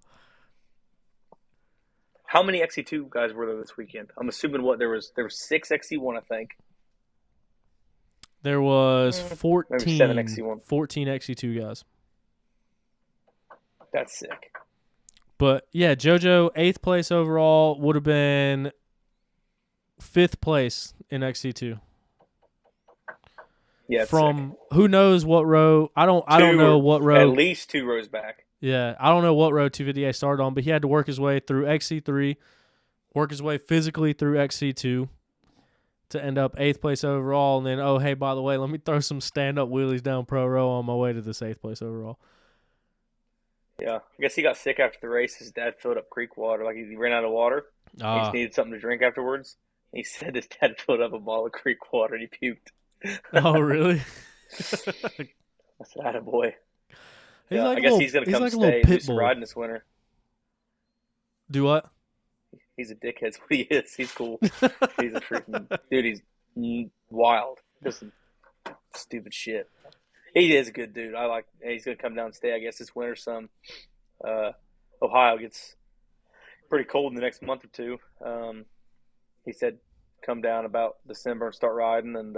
How many XC2 guys were there this weekend? I'm assuming there was 6 XC1, I think. There was 14, maybe 7 XC1. 14 XC2 guys. That's sick. But, yeah, JoJo, 8th place overall, would have been 5th place in XC2. Yeah, from sick. Who knows what row. I don't know what row. At least 2 rows back. Yeah, I don't know what row 258 started on, but he had to work his way through XC3, work his way physically through XC2 to end up 8th place overall, and then, oh, hey, by the way, let me throw some stand-up wheelies down pro row on my way to this 8th place overall. Yeah, I guess he got sick after the race. His dad filled up creek water. Like, he ran out of water. He just needed something to drink afterwards. He said his dad filled up a bottle of creek water and he puked. Oh, really? I said, attaboy. He's Yeah, like I guess he's going to come stay and do some riding this winter. Do what? He's a dickhead. That's what he is. He's cool. He's a freaking dude. He's wild. Just stupid shit. He is a good dude. He's going to come down and stay, I guess, this winter some. Ohio gets pretty cold in the next month or two. He said come down about December and start riding, and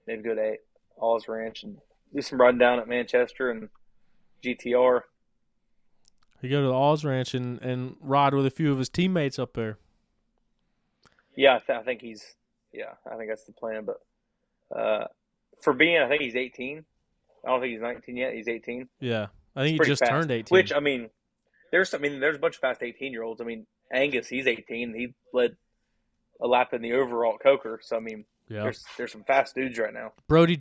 maybe go to Oz Ranch and do some riding down at Manchester and GTR. You go to the Oz Ranch and ride with a few of his teammates up there. Yeah, I think that's the plan. But I think he's 18. I don't think he's 19 yet. He's 18. Yeah, I think he just turned 18. Which, I mean, there's a bunch of fast 18-year-olds. I mean, Angus, he's 18. He led a lap in the overall Coker. So I mean, yeah, there's some fast dudes right now. Brody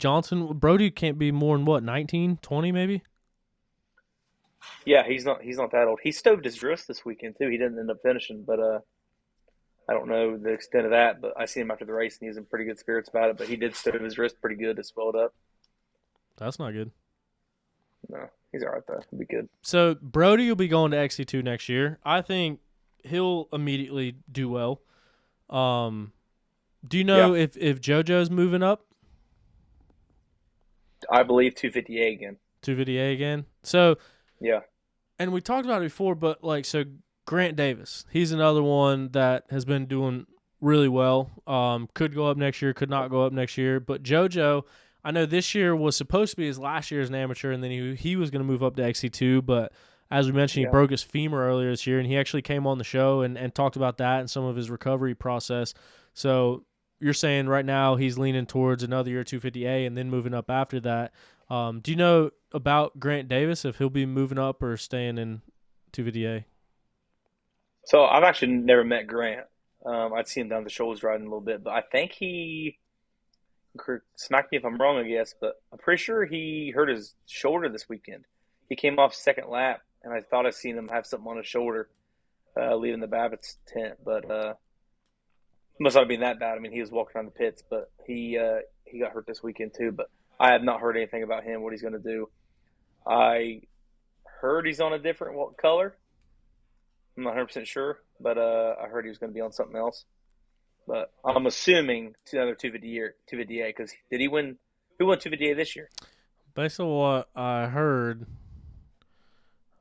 can't be more than what, 19, 20 maybe. Yeah, he's not that old. He stoved his wrist this weekend too. He didn't end up finishing, but I don't know the extent of that. But I seen him after the race, and he was in pretty good spirits about it. But he did stove his wrist pretty good. It swelled up. That's not good. No, he's all right though. He'll be good. So Brody will be going to XC2 next year. I think he'll immediately do well. Do you know if JoJo's moving up? I believe 250A again. 250A again. So. Yeah. And we talked about it before, but so Grant Davis, he's another one that has been doing really well. Could go up next year, could not go up next year. But JoJo, I know this year was supposed to be his last year as an amateur, and then he was going to move up to XC2. But as we mentioned, he broke his femur earlier this year, and he actually came on the show and talked about that and some of his recovery process. So you're saying right now he's leaning towards another year 250A and then moving up after that. Do you know about Grant Davis, if he'll be moving up or staying in 250A? So I've actually never met Grant. I'd seen him down the shoulders riding a little bit, but I think smack me if I'm wrong, I guess, but I'm pretty sure he hurt his shoulder this weekend. He came off second lap, and I thought I seen him have something on his shoulder leaving the Babbitt's tent, but must not have been that bad. I mean, he was walking around the pits, but he got hurt this weekend too, but I have not heard anything about him, what he's going to do. I heard he's on a different color. I'm not 100% sure, but I heard he was going to be on something else. But I'm assuming it's another 250A because did he win? Who won 250A this year? Based on what I heard,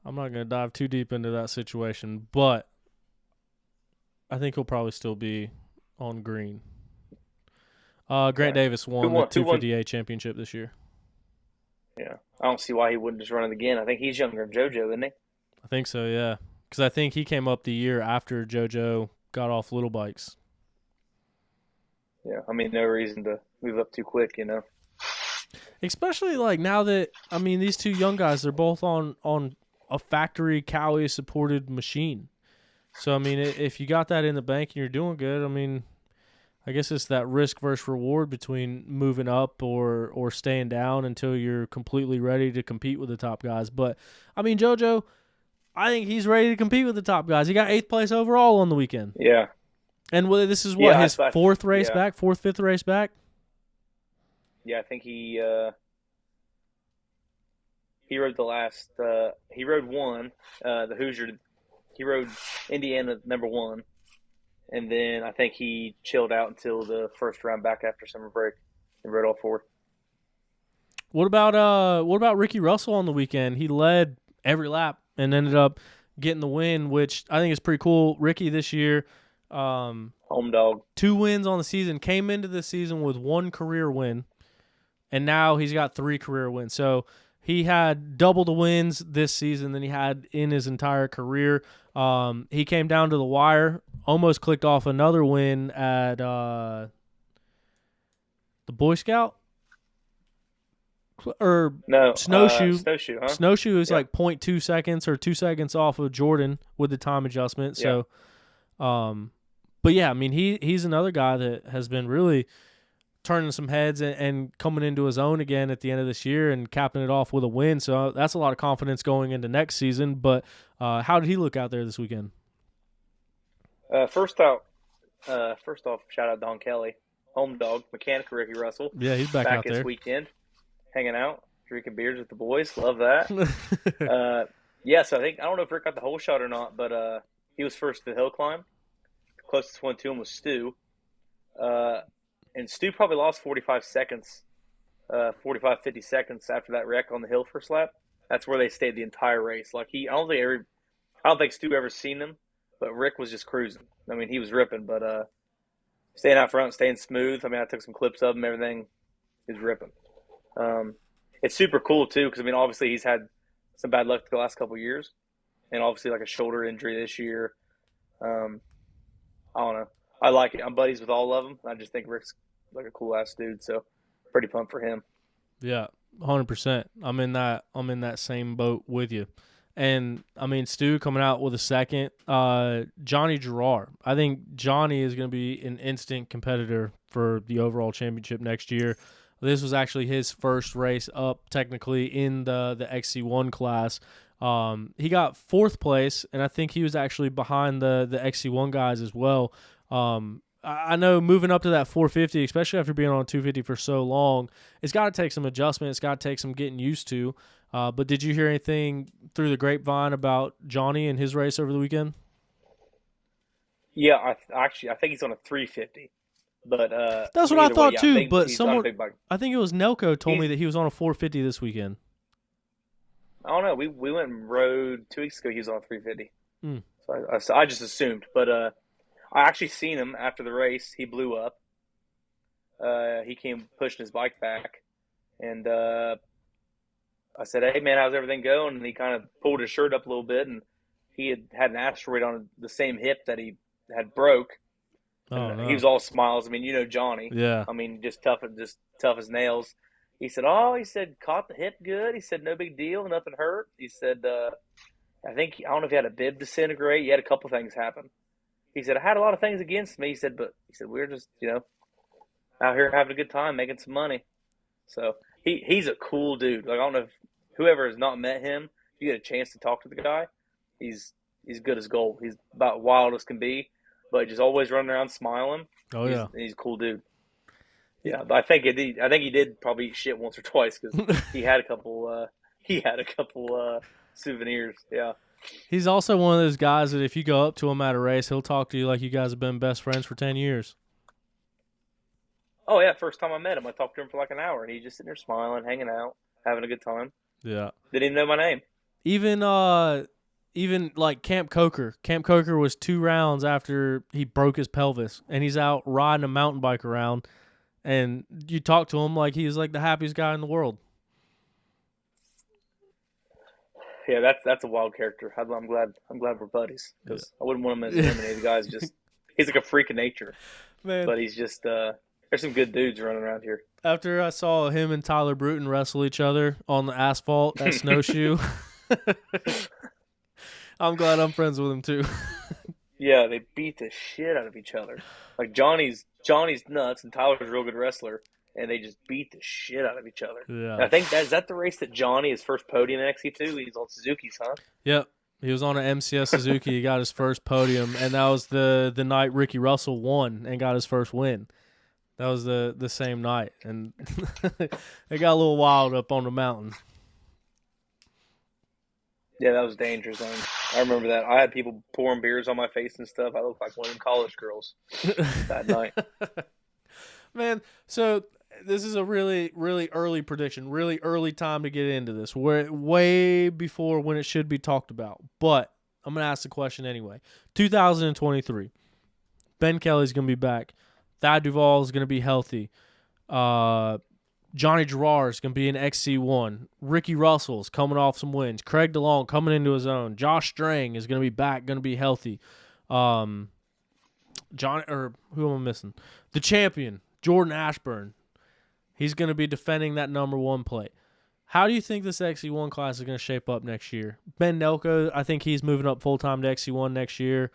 I'm not going to dive too deep into that situation, but I think he'll probably still be on green. Grant Davis won the 250A championship this year. Yeah. I don't see why he wouldn't just run it again. I think he's younger than JoJo, isn't he? I think so, yeah. Because I think he came up the year after JoJo got off little bikes. Yeah, I mean, no reason to move up too quick, you know. Especially like now that, I mean, these two young guys, they're both on a factory Cowie-supported machine. So, I mean, if you got that in the bank and you're doing good, I mean, I guess it's that risk versus reward between moving up or staying down until you're completely ready to compete with the top guys. But, I mean, JoJo, I think he's ready to compete with the top guys. He got 8th place overall on the weekend. Yeah. And this is what, his fourth, fifth race back? Yeah, I think he rode the last he rode one, the Hoosier. He rode Indiana number 1. And then I think he chilled out until the first round back after summer break and rode all 4. What about Ricky Russell on the weekend? He led every lap and ended up getting the win, which I think is pretty cool. Ricky this year, home dog, 2 wins on the season, came into the season with 1 career win, and now he's got 3 career wins. So he had double the wins this season than he had in his entire career. He came down to the wire, almost clicked off another win at the Boy Scout. Or no, Snowshoe. Huh? Snowshoe is like 0.2 seconds or 2 seconds off of Jordan with the time adjustment. So, But yeah, I mean, he's another guy that has been really turning some heads and coming into his own again at the end of this year and capping it off with a win. So that's a lot of confidence going into next season. But how did he look out there this weekend? First off, shout out Don Kelly, home dog, mechanic Ricky Russell. Yeah, he's back out this there. weekend, hanging out, drinking beers with the boys. Love that. So I don't know if Rick got the whole shot or not, but he was first to the hill climb. The closest one to him was Stu. And Stu probably lost 45 seconds, 50 seconds after that wreck on the hill first lap. That's where they stayed the entire race. Like I don't think Stu ever seen him, but Rick was just cruising. I mean, he was ripping, but staying out front, staying smooth. I mean, I took some clips of him. Everything is ripping. It's super cool too, because I mean, obviously he's had some bad luck the last couple of years, and obviously like a shoulder injury this year. I don't know. I like it. I'm buddies with all of them. I just think Rick's like a cool ass dude, so pretty pumped for him. Yeah, 100%. I'm in that same boat with you. And I mean, Stu coming out with a second. Johnny Gerard. I think Johnny is going to be an instant competitor for the overall championship next year. This was actually his first race up technically in the XC1 class. He got fourth place, and I think he was actually behind the XC1 guys as well. I know moving up to that 450, especially after being on 250 for so long, it's got to take some adjustment. It's got to take some getting used to. But did you hear anything through the grapevine about Johnny and his race over the weekend? Yeah, I think he's on a 350. But that's what I thought too. But someone, I think it was Nelco told me that he was on a 450 this weekend. I don't know. We went and rode 2 weeks ago. He was on a 350. So I just assumed. But I actually seen him after the race. He blew up. He came pushing his bike back, and I said, "Hey man, how's everything going?" And he kind of pulled his shirt up a little bit, and he had an asteroid on the same hip that he had broke. Oh, no. He was all smiles. I mean, you know Johnny. Yeah. I mean, just tough as nails. He said, caught the hip good. He said, no big deal, nothing hurt. He said, I don't know if he had a bib disintegrate. He had a couple things happen. He said, I had a lot of things against me. He said, we're just, out here having a good time, making some money. So he's a cool dude. Like, I don't know if whoever has not met him, if you get a chance to talk to the guy, he's good as gold. He's about wild as can be, but just always running around smiling. Oh, yeah. He's a cool dude. Yeah, but I think he did probably eat shit once or twice because he had a couple souvenirs. Yeah. He's also one of those guys that if you go up to him at a race, he'll talk to you like you guys have been best friends for 10 years. Oh, yeah. First time I met him, I talked to him for like an hour, and he's just sitting there smiling, hanging out, having a good time. Yeah. Didn't even know my name. Even like Camp Coker. Camp Coker was 2 rounds after he broke his pelvis, and he's out riding a mountain bike around, and you talk to him like he's like the happiest guy in the world. Yeah, that's a wild character. I'm glad we're buddies because I wouldn't want him as an enemy. The guy's just he's like a freak of nature, man. But he's just there's some good dudes running around here. After I saw him and Tyler Bruton wrestle each other on the asphalt at Snowshoe, I'm glad I'm friends with him too. Yeah, they beat the shit out of each other. Like Johnny's nuts and Tyler's a real good wrestler. And they just beat the shit out of each other. Yeah. And I think is that the race that Johnny, his first podium in XC2? He's on Suzuki's, huh? Yep. He was on an MCS Suzuki. He got his first podium, and that was the night Ricky Russell won and got his first win. That was the same night. And it got a little wild up on the mountain. Yeah, that was dangerous. I remember that. I had people pouring beers on my face and stuff. I looked like one of them college girls that night. Man, so this is a really, really early prediction, really early time to get into this. We're way before when it should be talked about. But I'm going to ask the question anyway. 2023, Ben Kelly's going to be back. Thad Duvall is going to be healthy. Johnny Gerard is going to be in XC1. Ricky Russell's coming off some wins. Craig DeLong coming into his own. Josh Strang is going to be back, going to be healthy. Who am I missing? The champion, Jordan Ashburn. He's going to be defending that number 1 plate. How do you think this XC1 class is going to shape up next year? Ben Nelko, I think he's moving up full-time to XC1 next year.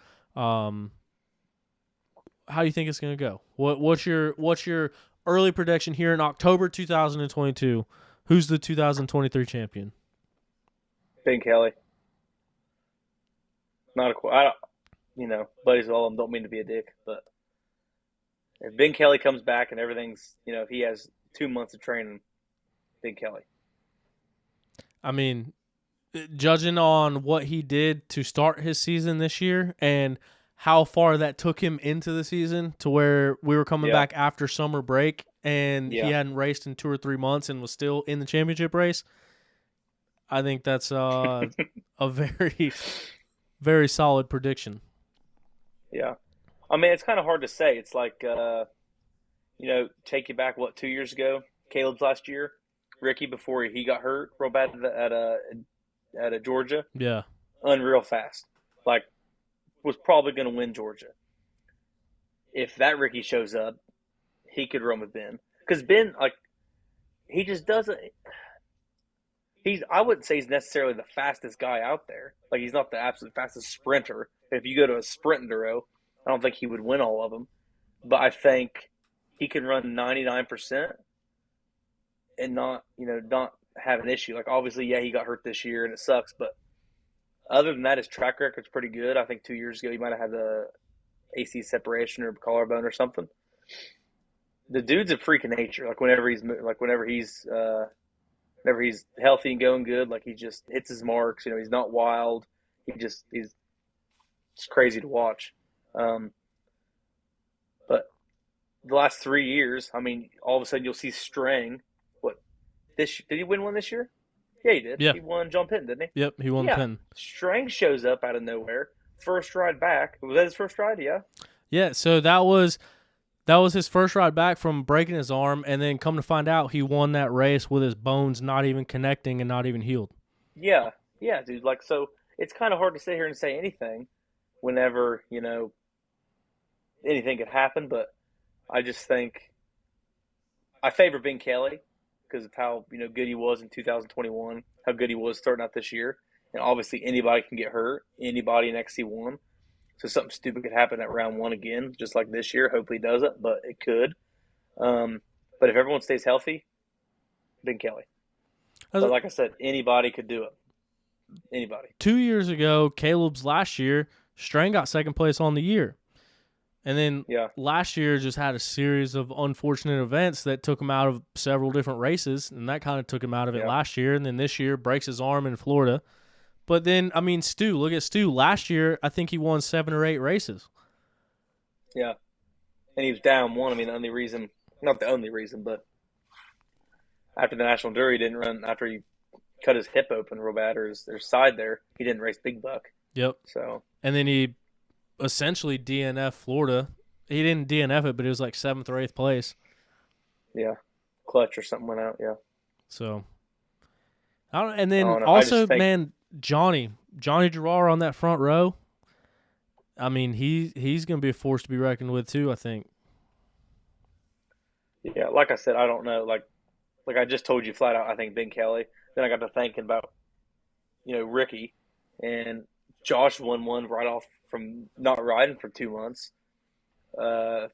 how do you think it's going to go? What's your early prediction here in October 2022? Who's the 2023 champion? Ben Kelly. Not a, I don't, buddies with all of them, don't mean to be a dick, but if Ben Kelly comes back and everything's, if he has 2 months of training, Ben Kelly. I mean, judging on what he did to start his season this year and how far that took him into the season to where we were coming back after summer break and he hadn't raced in 2 or 3 months and was still in the championship race, I think that's a very, very solid prediction. Yeah. I mean, it's kind of hard to say. It's like, take you back, 2 years ago? Caleb's last year? Ricky before he got hurt real bad at Georgia. Yeah. Unreal fast. Like, was probably going to win Georgia. If that Ricky shows up, he could run with Ben. Because Ben, he just doesn't – I wouldn't say he's necessarily the fastest guy out there. Like, he's not the absolute fastest sprinter. If you go to a sprint enduro, I don't think he would win all of them. But I think he can run 99% and not have an issue. Like, obviously, he got hurt this year and it sucks. But other than that, his track record's pretty good. I think 2 years ago he might have had the AC separation or collarbone or something. The dude's a freak of nature. Like, whenever he's healthy and going good, like, he just hits his marks. He's not wild. He's crazy to watch. But the last 3 years, I mean, all of a sudden you'll see Strang. Did he win one this year? Yeah, he did. Yeah. He won John Penn, didn't he? Yep, he won the Penn. Strang shows up out of nowhere. First ride back. Was that his first ride? Yeah. Yeah, so that was his first ride back from breaking his arm, and then come to find out he won that race with his bones not even connecting and not even healed. Yeah, dude. Like, so it's kind of hard to sit here and say anything whenever, anything could happen, but I just think I favor Ben Kelly because of how, good he was in 2021, how good he was starting out this year. And obviously anybody can get hurt, anybody in XC1. So something stupid could happen at round 1 again, just like this year. Hopefully he doesn't, but it could. But if everyone stays healthy, Ben Kelly. But like I said, anybody could do it. Anybody. 2 years ago, Caleb's last year, Strang got second place on the year. And then last year just had a series of unfortunate events that took him out of several different races, and that kind of took him out of it last year. And then this year breaks his arm in Florida. But then, I mean, Stu, look at Stu. Last year, I think he won 7 or 8 races. Yeah. And he was down one. I mean, not the only reason, but after the National Enduro, he didn't run, after he cut his hip open real bad, or his side there, he didn't race Big Buck. Yep. So. And then he essentially DNF Florida. He didn't DNF it, but it was like 7th or 8th place. Yeah. Clutch or something went out, yeah. So. And then also, man, Johnny Gerard on that front row. I mean, he's going to be a force to be reckoned with too, I think. Yeah, like I said, I don't know. Like I just told you flat out, I think Ben Kelly. Then I got to thinking about, Ricky. And Josh won one right off from not riding for 2 months. I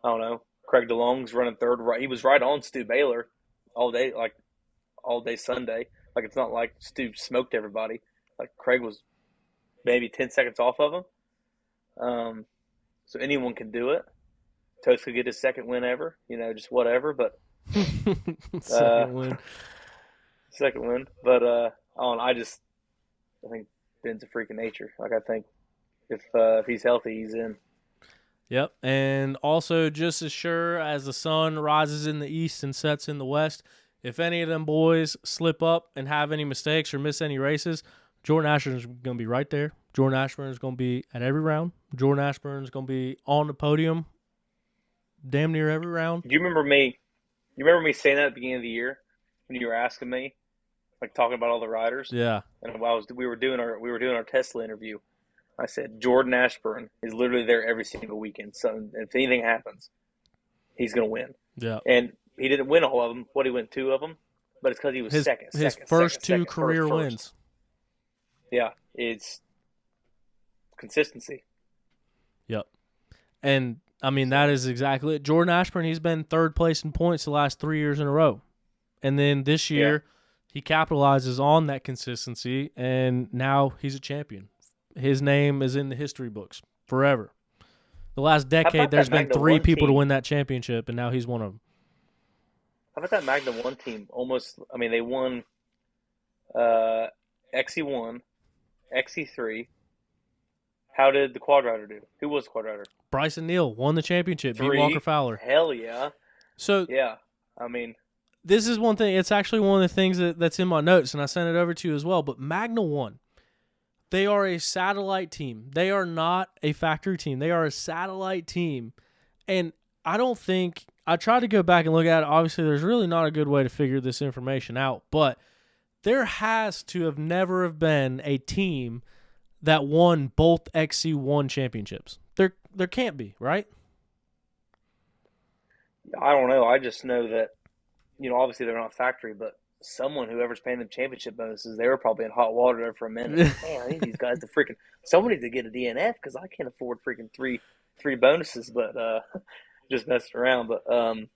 don't know. Craig DeLong's running third. He was right on Stu Baylor all day Sunday. Like, it's not like Stu smoked everybody. Like, Craig was maybe 10 seconds off of him. So anyone can do it. Toast could get his second win ever. Just whatever. But second win. But I think Ben's a freak of nature. Like, I think if he's healthy, he's in. Yep. And also, just as sure as the sun rises in the east and sets in the west, if any of them boys slip up and have any mistakes or miss any races, Jordan Ashburn's going to be right there. Jordan Ashburn's going to be at every round. Jordan Ashburn's going to be on the podium damn near every round. Do you remember me saying that at the beginning of the year when you were asking me, like, talking about all the riders? Yeah. And we were doing our Tesla interview. I said Jordan Ashburn is literally there every single weekend. So if anything happens, he's going to win. Yeah. And he didn't win all of them. He win 2 of them, but it's because he was second. His first 2 career wins. Yeah, it's consistency. Yep. And, I mean, that is exactly it. Jordan Ashburn, he's been third place in points the last 3 years in a row. And then this year, he capitalizes on that consistency, and now he's a champion. His name is in the history books forever. The last decade, there's been 3 people to win that championship, and now he's one of them. How about that Magnum 1 team? They won XC1, XC3. How did the Quad Rider do? Who was the Quad Rider? Bryson Neal won the championship, 3. beat Walker Fowler. Hell yeah. So, yeah, this is one thing. It's actually one of the things that's in my notes, and I sent it over to you as well. But Magna 1, they are a satellite team. They are not a factory team. They are a satellite team. And I don't think – I tried to go back and look at it. Obviously, there's really not a good way to figure this information out. But there has to have never have been a team that won both XC1 championships. There can't be, right? I don't know. I just know that, obviously they're not factory, but whoever's paying them championship bonuses, they were probably in hot water there for a minute. Man, I need these guys to somebody to get a DNF because I can't afford freaking three bonuses, but just messing around. But I don't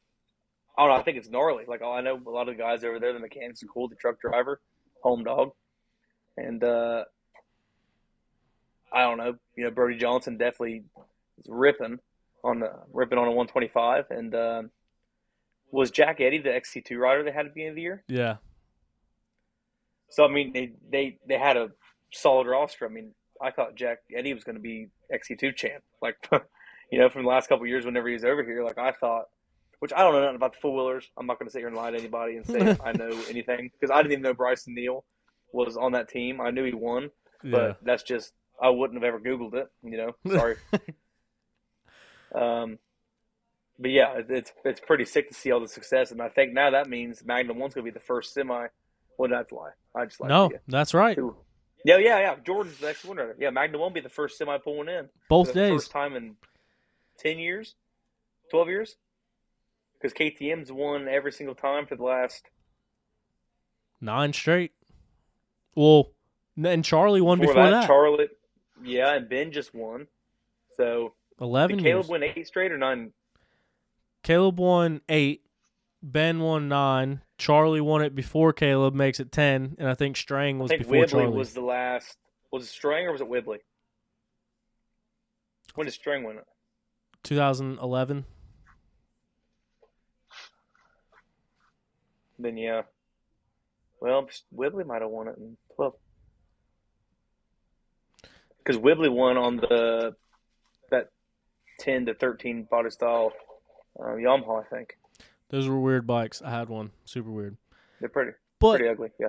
know. I think it's gnarly. Like, I know a lot of the guys over there, the mechanics are cool, the truck driver, home dog. And I don't know. Brody Johnson definitely is ripping on a 125. And was Jack Eddy the XC2 rider they had at the beginning of the year? Yeah. So, they had a solid roster. I thought Jack Eddy was going to be XC2 champ. Like, from the last couple of years whenever he was over here, like I thought, which I don't know nothing about the four-wheelers. I'm not going to sit here and lie to anybody and say I know anything because I didn't even know Bryson Neal was on that team. I knew he won, but that's just – I wouldn't have ever Googled it, Sorry. But yeah, it's pretty sick to see all the success, and I think now that means Magnum 1's going to be the first semi. Well, that's a lie. I just lied to you. That's right. Yeah. Jordan's the next winner. Yeah, Magnum 1 will be the first semi pulling in. Both days. First time in 10 years, 12 years, because KTM's won every single time for the last 9 straight. Well, and Charlie won before that. Charlie, and Ben just won. So 11 did years. Caleb win 8 straight or 9? Caleb won 8. Ben won 9. Charlie won it before Caleb, makes it 10. And I think Strang was before Whibley Charlie. Was the last. Was it Strang or was it Whibley? When did Strang win it? 2011. Then, yeah. Well, Whibley might have won it in 12. Because Whibley won on that 10 to 13 body style Yamaha, I think. Those were weird bikes. I had one. Super weird. They're pretty ugly, yeah.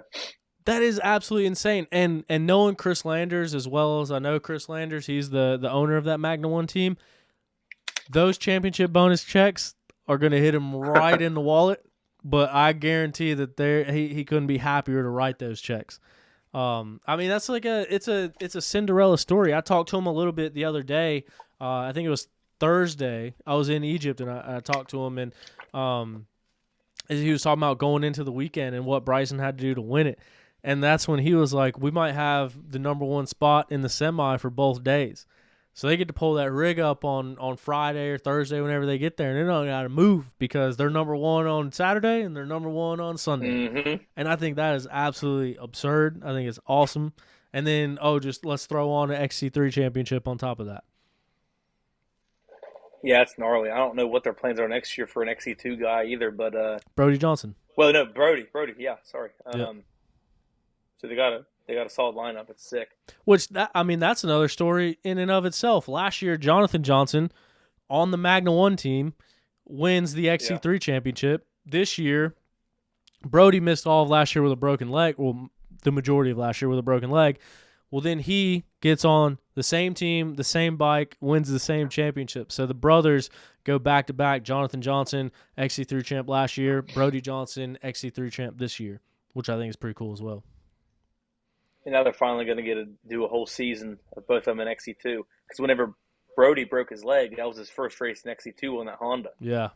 That is absolutely insane. And knowing Chris Landers as well as I know Chris Landers, he's the owner of that Magna 1 team, those championship bonus checks are going to hit him right in the wallet. But I guarantee that he couldn't be happier to write those checks. That's like it's a Cinderella story. I talked to him a little bit the other day. I think it was Thursday. I was in Egypt and I talked to him, and he was talking about going into the weekend and what Bryson had to do to win it. And that's when he was like, we might have the number 1 spot in the semi for both days. So they get to pull that rig up on Friday or Thursday whenever they get there, and they don't got to move because they're number 1 on Saturday and they're number 1 on Sunday. Mm-hmm. And I think that is absolutely absurd. I think it's awesome. And then, just let's throw on an XC3 championship on top of that. Yeah, it's gnarly. I don't know what their plans are next year for an XC2 guy either, but Brody Johnson. Well, no, Brody. Yeah, sorry. Yep. So they got a solid lineup. It's sick. Which that's another story in and of itself. Last year, Jonathan Johnson on the Magna 1 team wins the XC3 championship. This year, Brody missed all of last year with a broken leg. Well, the majority of last year with a broken leg. Well, then he gets on the same team, the same bike, wins the same championship. So the brothers go back-to-back. Jonathan Johnson, XC3 champ last year. Brody Johnson, XC3 champ this year, which I think is pretty cool as well. And now they're finally going to do a whole season of both of them in XC2. Because whenever Brody broke his leg, that was his first race in XC2 on that Honda. Yeah.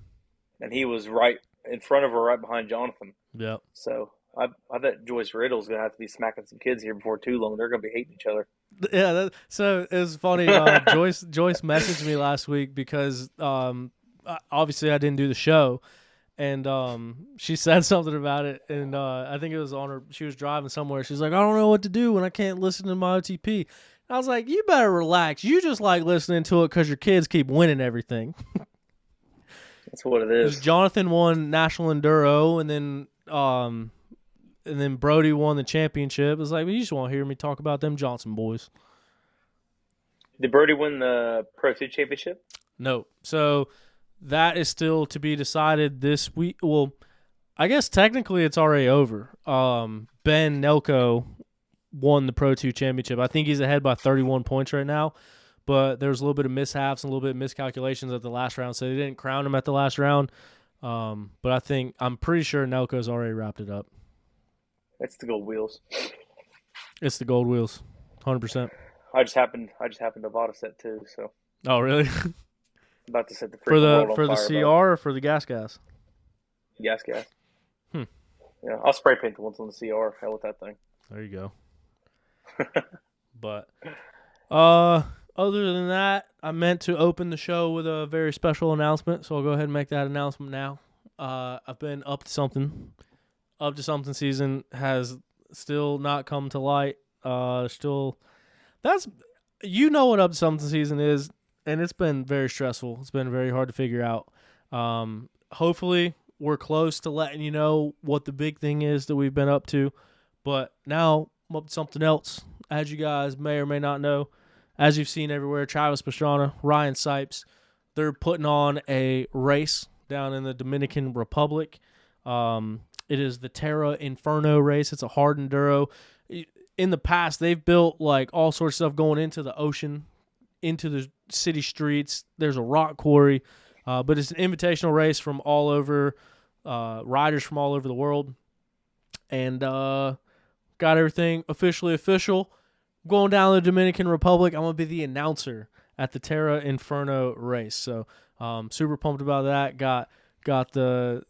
And he was right in front of her, right behind Jonathan. Yeah. So I bet Joyce Riddle's going to have to be smacking some kids here before too long. They're going to be hating each other. Yeah, so it was funny. Joyce messaged me last week because obviously I didn't do the show, and she said something about it, and I think it was on her. She was driving somewhere. She's like, I don't know what to do when I can't listen to my OTP. I was like, you better relax. You just like listening to it because your kids keep winning everything. That's what it is. Jonathan won National Enduro, and then Brody won the championship. It was like, well, you just want to hear me talk about them Johnson boys. Did Brody win the Pro 2 championship? No. So that is still to be decided this week. Well, I guess technically it's already over. Ben Nelko won the Pro 2 championship. I think he's ahead by 31 points right now, but there was a little bit of mishaps and a little bit of miscalculations at the last round, so they didn't crown him at the last round. But I'm pretty sure Nelko's already wrapped it up. That's the gold wheels. It's the gold wheels, 100%. I just happened to bought a set too, so. Oh, really? About to set the for the world on fire, CR or for the gas? Gas. Hmm. Yeah, I'll spray paint the ones on the CR. Hell with that thing. There you go. But other than that, I meant to open the show with a very special announcement, so I'll go ahead and make that announcement now. I've been up to something. Up to something season has still not come to light. That's what up to something season is, and it's been very stressful. It's been very hard to figure out. Hopefully we're close to letting you know what the big thing is that we've been up to, but now I'm up to something else. As you guys may or may not know, as you've seen everywhere, Travis Pastrana, Ryan Sipes, they're putting on a race down in the Dominican Republic. It is the Terra Inferno race. It's a hard enduro. In the past, they've built like all sorts of stuff going into the ocean, into the city streets. There's a rock quarry, but it's an invitational race from all over, riders from all over the world, and got everything officially official. Going down to the Dominican Republic, I'm gonna be the announcer at the Terra Inferno race. So, super pumped about that. Got the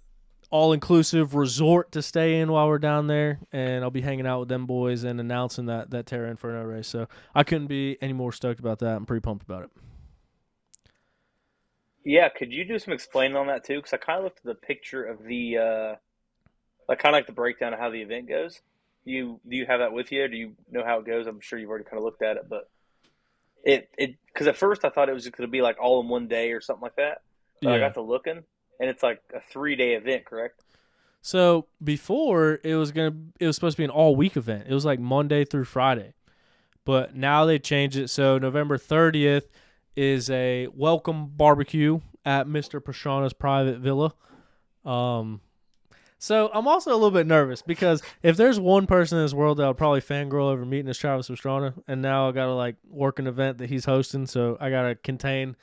all-inclusive resort to stay in while we're down there, and I'll be hanging out with them boys and announcing that Terra Inferno race. So I couldn't be any more stoked about that. I'm pretty pumped about it. Yeah, could you do some explaining on that too? Because I kind of looked at the picture of the, like the breakdown of how the event goes. Do you have that with you? Do you know how it goes? I'm sure you've already kind of looked at it, but because at first I thought it was just going to be like all in one day or something like that. But I got to looking, and it's like a 3-day event, correct? So before it was supposed to be an all-week event. It was like Monday through Friday, but now they changed it. So November 30th is a welcome barbecue at Mr. Pastrana's private villa. So I'm also a little bit nervous because if there's one person in this world that would probably fangirl over meeting is Travis Pastrana, and now I got to like work an event that he's hosting, so I got to contain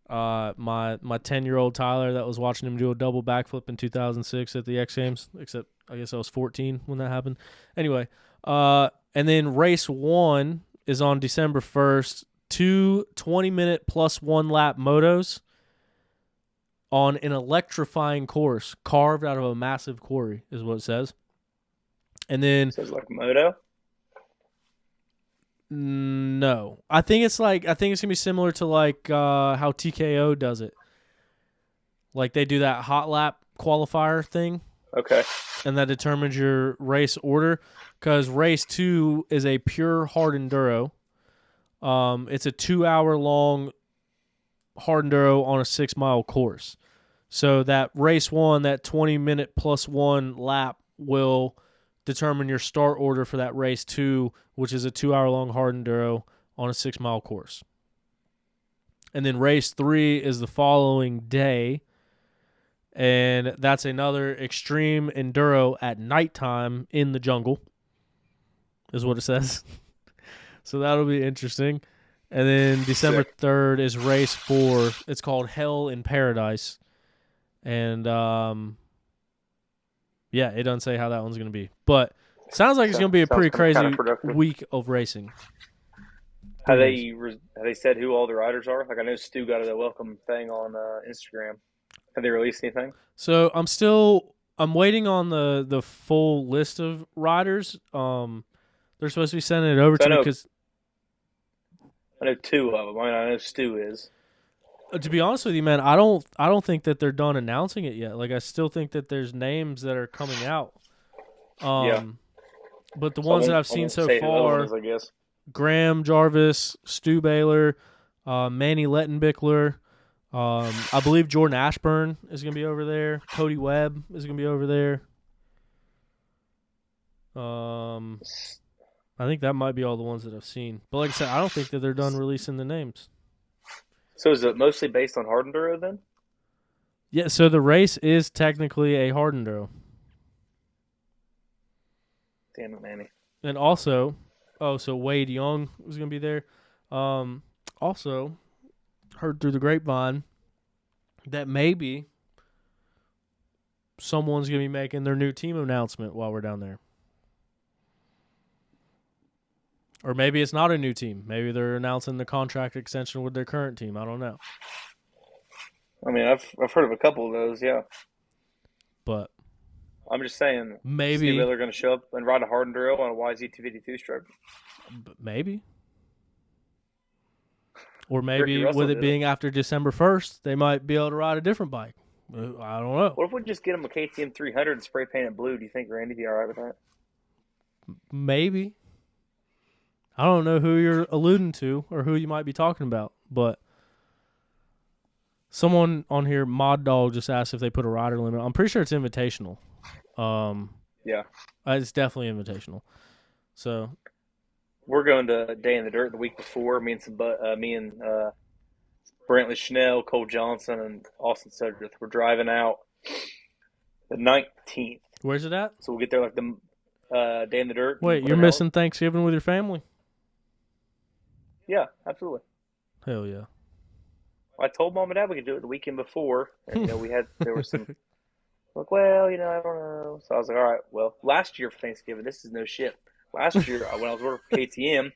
my 10-year-old Tyler that was watching him do a double backflip in 2006 at the X Games, except I guess I was 14 when that happened. Anyway, and then race 1 is on December 1st, 2 20-minute plus 1 lap motos on an electrifying course carved out of a massive quarry, is what it says. And then... So it's like moto? No. I think it's going to be similar to like how TKO does it. Like they do that hot lap qualifier thing. Okay. And that determines your race order. Because race 2 is a pure hard enduro. It's a 2-hour-long hard enduro on a 6-mile course. So that race 1, that 20-minute plus 1 lap will determine your start order for that race 2, which is a 2-hour-long hard enduro on a 6-mile course. And then race 3 is the following day, and that's another extreme enduro at nighttime in the jungle, is what it says. So that'll be interesting. And then December 3rd is race 4. It's called Hell in Paradise. And, yeah, it doesn't say how that one's going to be. But sounds like it's going to be a pretty crazy week of racing. Have they said who all the riders are? Like I know Stu got a welcome thing on Instagram. Have they released anything? So I'm waiting on the full list of riders. They're supposed to be sending it over to me because I know two of them. I mean, I know Stu is. To be honest with you, man, I don't think that they're done announcing it yet. Like, I still think that there's names that are coming out. Yeah. But the So ones that I've I seen won't so say who the other one far, is, I guess. Graham Jarvis, Stu Baylor, Manny Lettenbichler, I believe Jordan Ashburn is going to be over there. Cody Webb is going to be over there. I think that might be all the ones that I've seen. But like I said, I don't think that they're done releasing the names. So is it mostly based on hard enduro then? Yeah, so the race is technically a hard enduro. Damn it, Manny. And also, so Wade Young was going to be there. Also, heard through the grapevine that maybe someone's going to be making their new team announcement while we're down there. Or maybe it's not a new team. Maybe they're announcing the contract extension with their current team. I don't know. I mean, I've heard of a couple of those, yeah. But I'm just saying, maybe Steve Miller going to show up and ride a hard enduro on a YZ252 stroke. Maybe. Or maybe Russell with it did being after December 1st, they might be able to ride a different bike. I don't know. What if we just get him a KTM 300 and spray paint it blue? Do you think Randy'd be all right with that? Maybe. I don't know who you're alluding to or who you might be talking about, but someone on here, Mod Dog, just asked if they put a rider limit. I'm pretty sure it's invitational. Yeah. It's definitely invitational. So we're going to Day in the Dirt the week before. Me and Brantley Schnell, Cole Johnson, and Austin Sedgwick. We're driving out the 19th. Where's it at? So we'll get there like the Day in the Dirt. Wait, you're missing Thanksgiving with your family? Yeah, absolutely. Hell yeah. I told Mom and Dad we could do it the weekend before, and there was some like, well, I don't know. So I was like, all right, well, last year for Thanksgiving, this is no shit. Last year when I was working for KTM,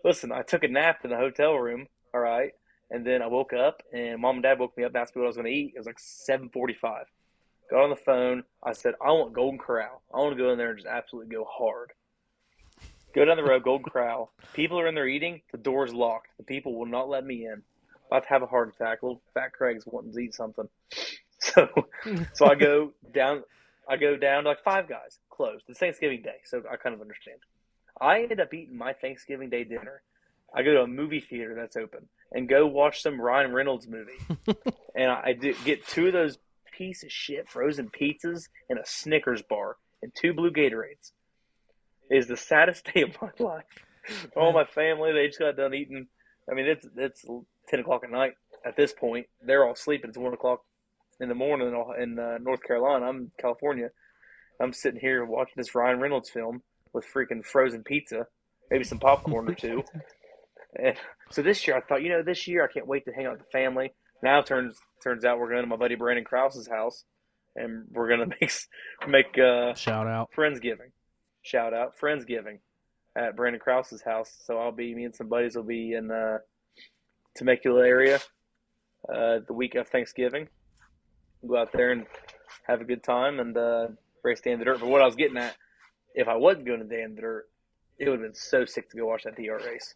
listen, I took a nap in the hotel room, all right, and then I woke up and Mom and Dad woke me up and asked me what I was going to eat. It was like 7:45. Got on the phone. I said, I want Golden Corral. I want to go in there and just absolutely go hard. Go down the road, Golden Corral. People are in there eating. The door's locked. The people will not let me in. I'm about to have a heart attack. Little fat Craig's wanting to eat something. So I go down to like Five Guys, closed. It's Thanksgiving Day, so I kind of understand. I ended up eating my Thanksgiving Day dinner. I go to a movie theater that's open and go watch some Ryan Reynolds movie. And I get two of those piece of shit frozen pizzas and a Snickers bar and 2 blue Gatorades. It is the saddest day of my life. All my family, they just got done eating. I mean, it's 10 o'clock at night at this point. They're all sleeping. It's 1 o'clock in the morning in North Carolina. I'm in California. I'm sitting here watching this Ryan Reynolds film with freaking frozen pizza, maybe some popcorn or two. And so this year, I thought, this year I can't wait to hang out with the family. Now turns out we're going to my buddy Brandon Krause's house, and we're going to make shout out Friendsgiving at Brandon Krause's house. So me and some buddies will be in Temecula area the week of Thanksgiving. Go out there and have a good time and race Day in the Dirt. But what I was getting at, if I wasn't going to Day in the Dirt, it would have been so sick to go watch that DR race.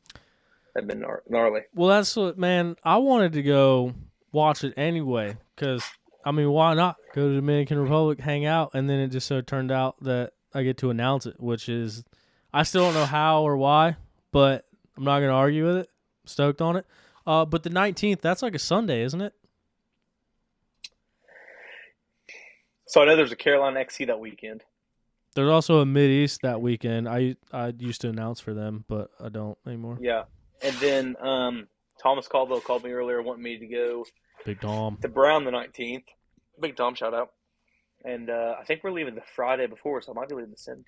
That'd been gnarly. Well, that's what, man, I wanted to go watch it anyway because, why not go to the Dominican Republic, hang out, and then it just so turned out that I get to announce it, which is, I still don't know how or why, but I'm not going to argue with it. I'm stoked on it. But the 19th, that's like a Sunday, isn't it? So I know there's a Carolina XC that weekend. There's also a Mid-East that weekend. I used to announce for them, but I don't anymore. Yeah. And then Thomas Caldwell called me earlier wanting me to go Big Tom to Brown the 19th. Big Tom, shout out. And I think we're leaving the Friday before, so I might be leaving the 17th.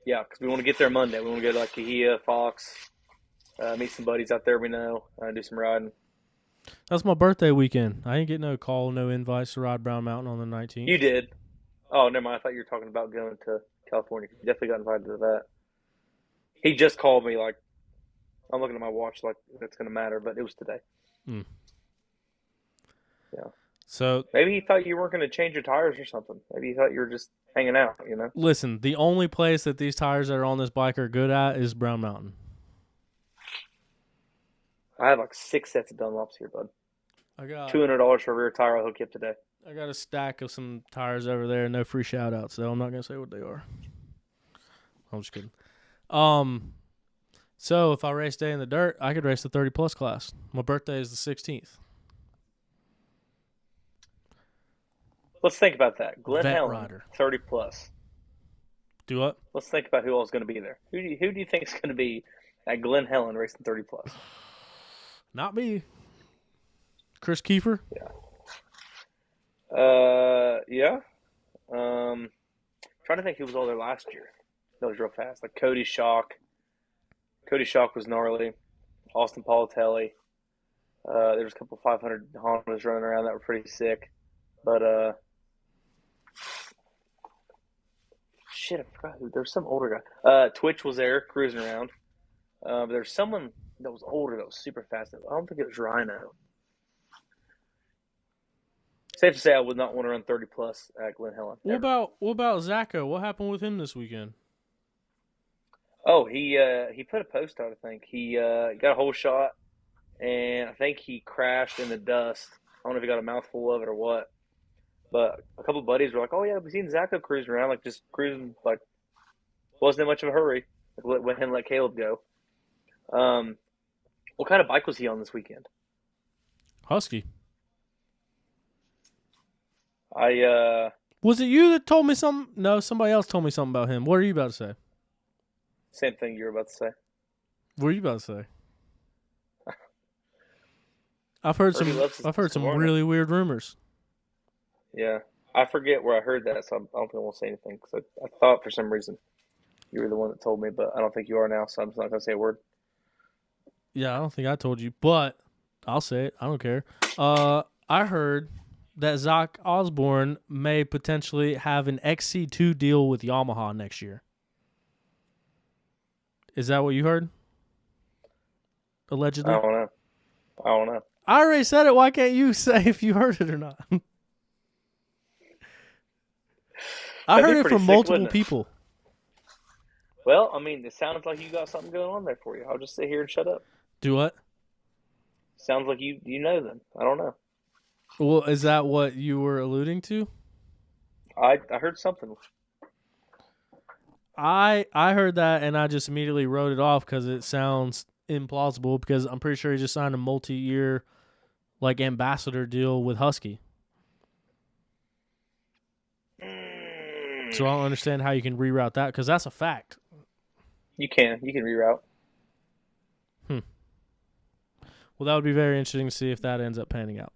Yeah, because we want to get there Monday. We want to go to like Kahia, Fox, meet some buddies out there we know, do some riding. That's my birthday weekend. I ain't getting no call, no invites to ride Brown Mountain on the 19th. You did. Oh, never mind. I thought you were talking about going to California. You definitely got invited to that. He just called me like, I'm looking at my watch like that's going to matter, but it was today. Mm. Yeah. So maybe he thought you weren't going to change your tires or something. Maybe he thought you were just hanging out, Listen, the only place that these tires that are on this bike are good at is Brown Mountain. I have like 6 sets of Dunlops here, bud. I got $200 for a rear tire I'll hook you up today. I got a stack of some tires over there. No free shout outs, though. I'm not gonna say what they are. I'm just kidding. So if I race day in the dirt, I could race the 30 plus class. My birthday is the 16th. Let's think about that. Glenn Vet Helen, rider. 30 plus. Do what? Let's think about who else is going to be there. Who do you think is going to be at Glen Helen racing 30 plus? Not me. Chris Kiefer. Yeah. Trying to think who was all there last year. That was real fast. Like Cody Schock. Cody Schock was gnarly. Austin Politelli. There was a couple 500 Hondas running around that were pretty sick. But shit, I forgot who. There was some older guy. Twitch was there cruising around. There's someone that was older that was super fast. I don't think it was Rhino. Safe to say, I would not want to run 30 plus at Glen Helen. What about Zacho? What happened with him this weekend? Oh, he put a post out. I think he got a whole shot, and I think he crashed in the dust. I don't know if he got a mouthful of it or what. But a couple of buddies were like, "Oh yeah, we seen Zacho cruising around, like just cruising, like wasn't in much of a hurry. Like, went ahead and let Caleb go." What kind of bike was he on this weekend? Husky. Was it you that told me something? No, somebody else told me something about him. What are you about to say? Same thing you were about to say. What are you about to say? I've heard some really weird rumors. Yeah, I forget where I heard that, so I don't think I won't say anything because I thought for some reason you were the one that told me, but I don't think you are now, so I'm just not gonna say a word. Yeah, I don't think I told you, but I'll say it. I don't care. I heard that Zach Osborne may potentially have an XC2 deal with Yamaha next year. Is that what you heard? Allegedly? I don't know. I already said it. Why can't you say if you heard it or not? I heard it from multiple people. Well, I mean, it sounds like you got something going on there for you. I'll just sit here and shut up. Do what? Sounds like you know them. I don't know. Well, is that what you were alluding to? I heard something. I heard that and I just immediately wrote it off because it sounds implausible because I'm pretty sure he just signed a multi-year like ambassador deal with Husky. So I don't understand how you can reroute that because that's a fact. You can reroute. Well, that would be very interesting to see if that ends up panning out.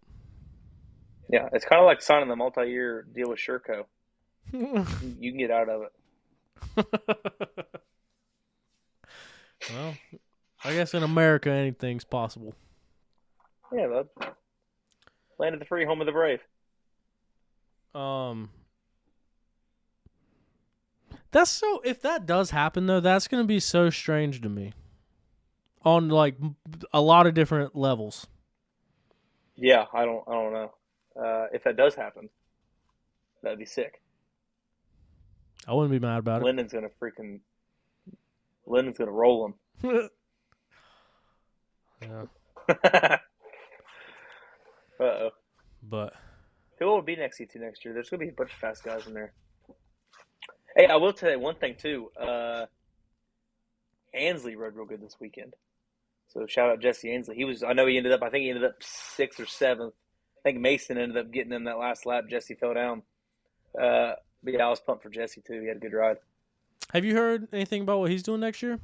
Yeah, it's kind of like signing the multi-year deal with Sherco. You can get out of it. Well, I guess in America anything's possible. Yeah, bud. Land of the free, home of the brave. That's so. If that does happen, though, that's going to be so strange to me. On like a lot of different levels. Yeah, I don't know. If that does happen, that'd be sick. I wouldn't be mad about it. Lyndon's gonna roll him. Yeah. Uh-oh. But who will be next C2 next year? There's gonna be a bunch of fast guys in there. Hey, I will tell you one thing too. Ansley rode real good this weekend. So shout out Jesse Ansley. I think he ended up 6th or 7th. I think Mason ended up getting in that last lap. Jesse fell down. But yeah, I was pumped for Jesse too. He had a good ride. Have you heard anything about what he's doing next year?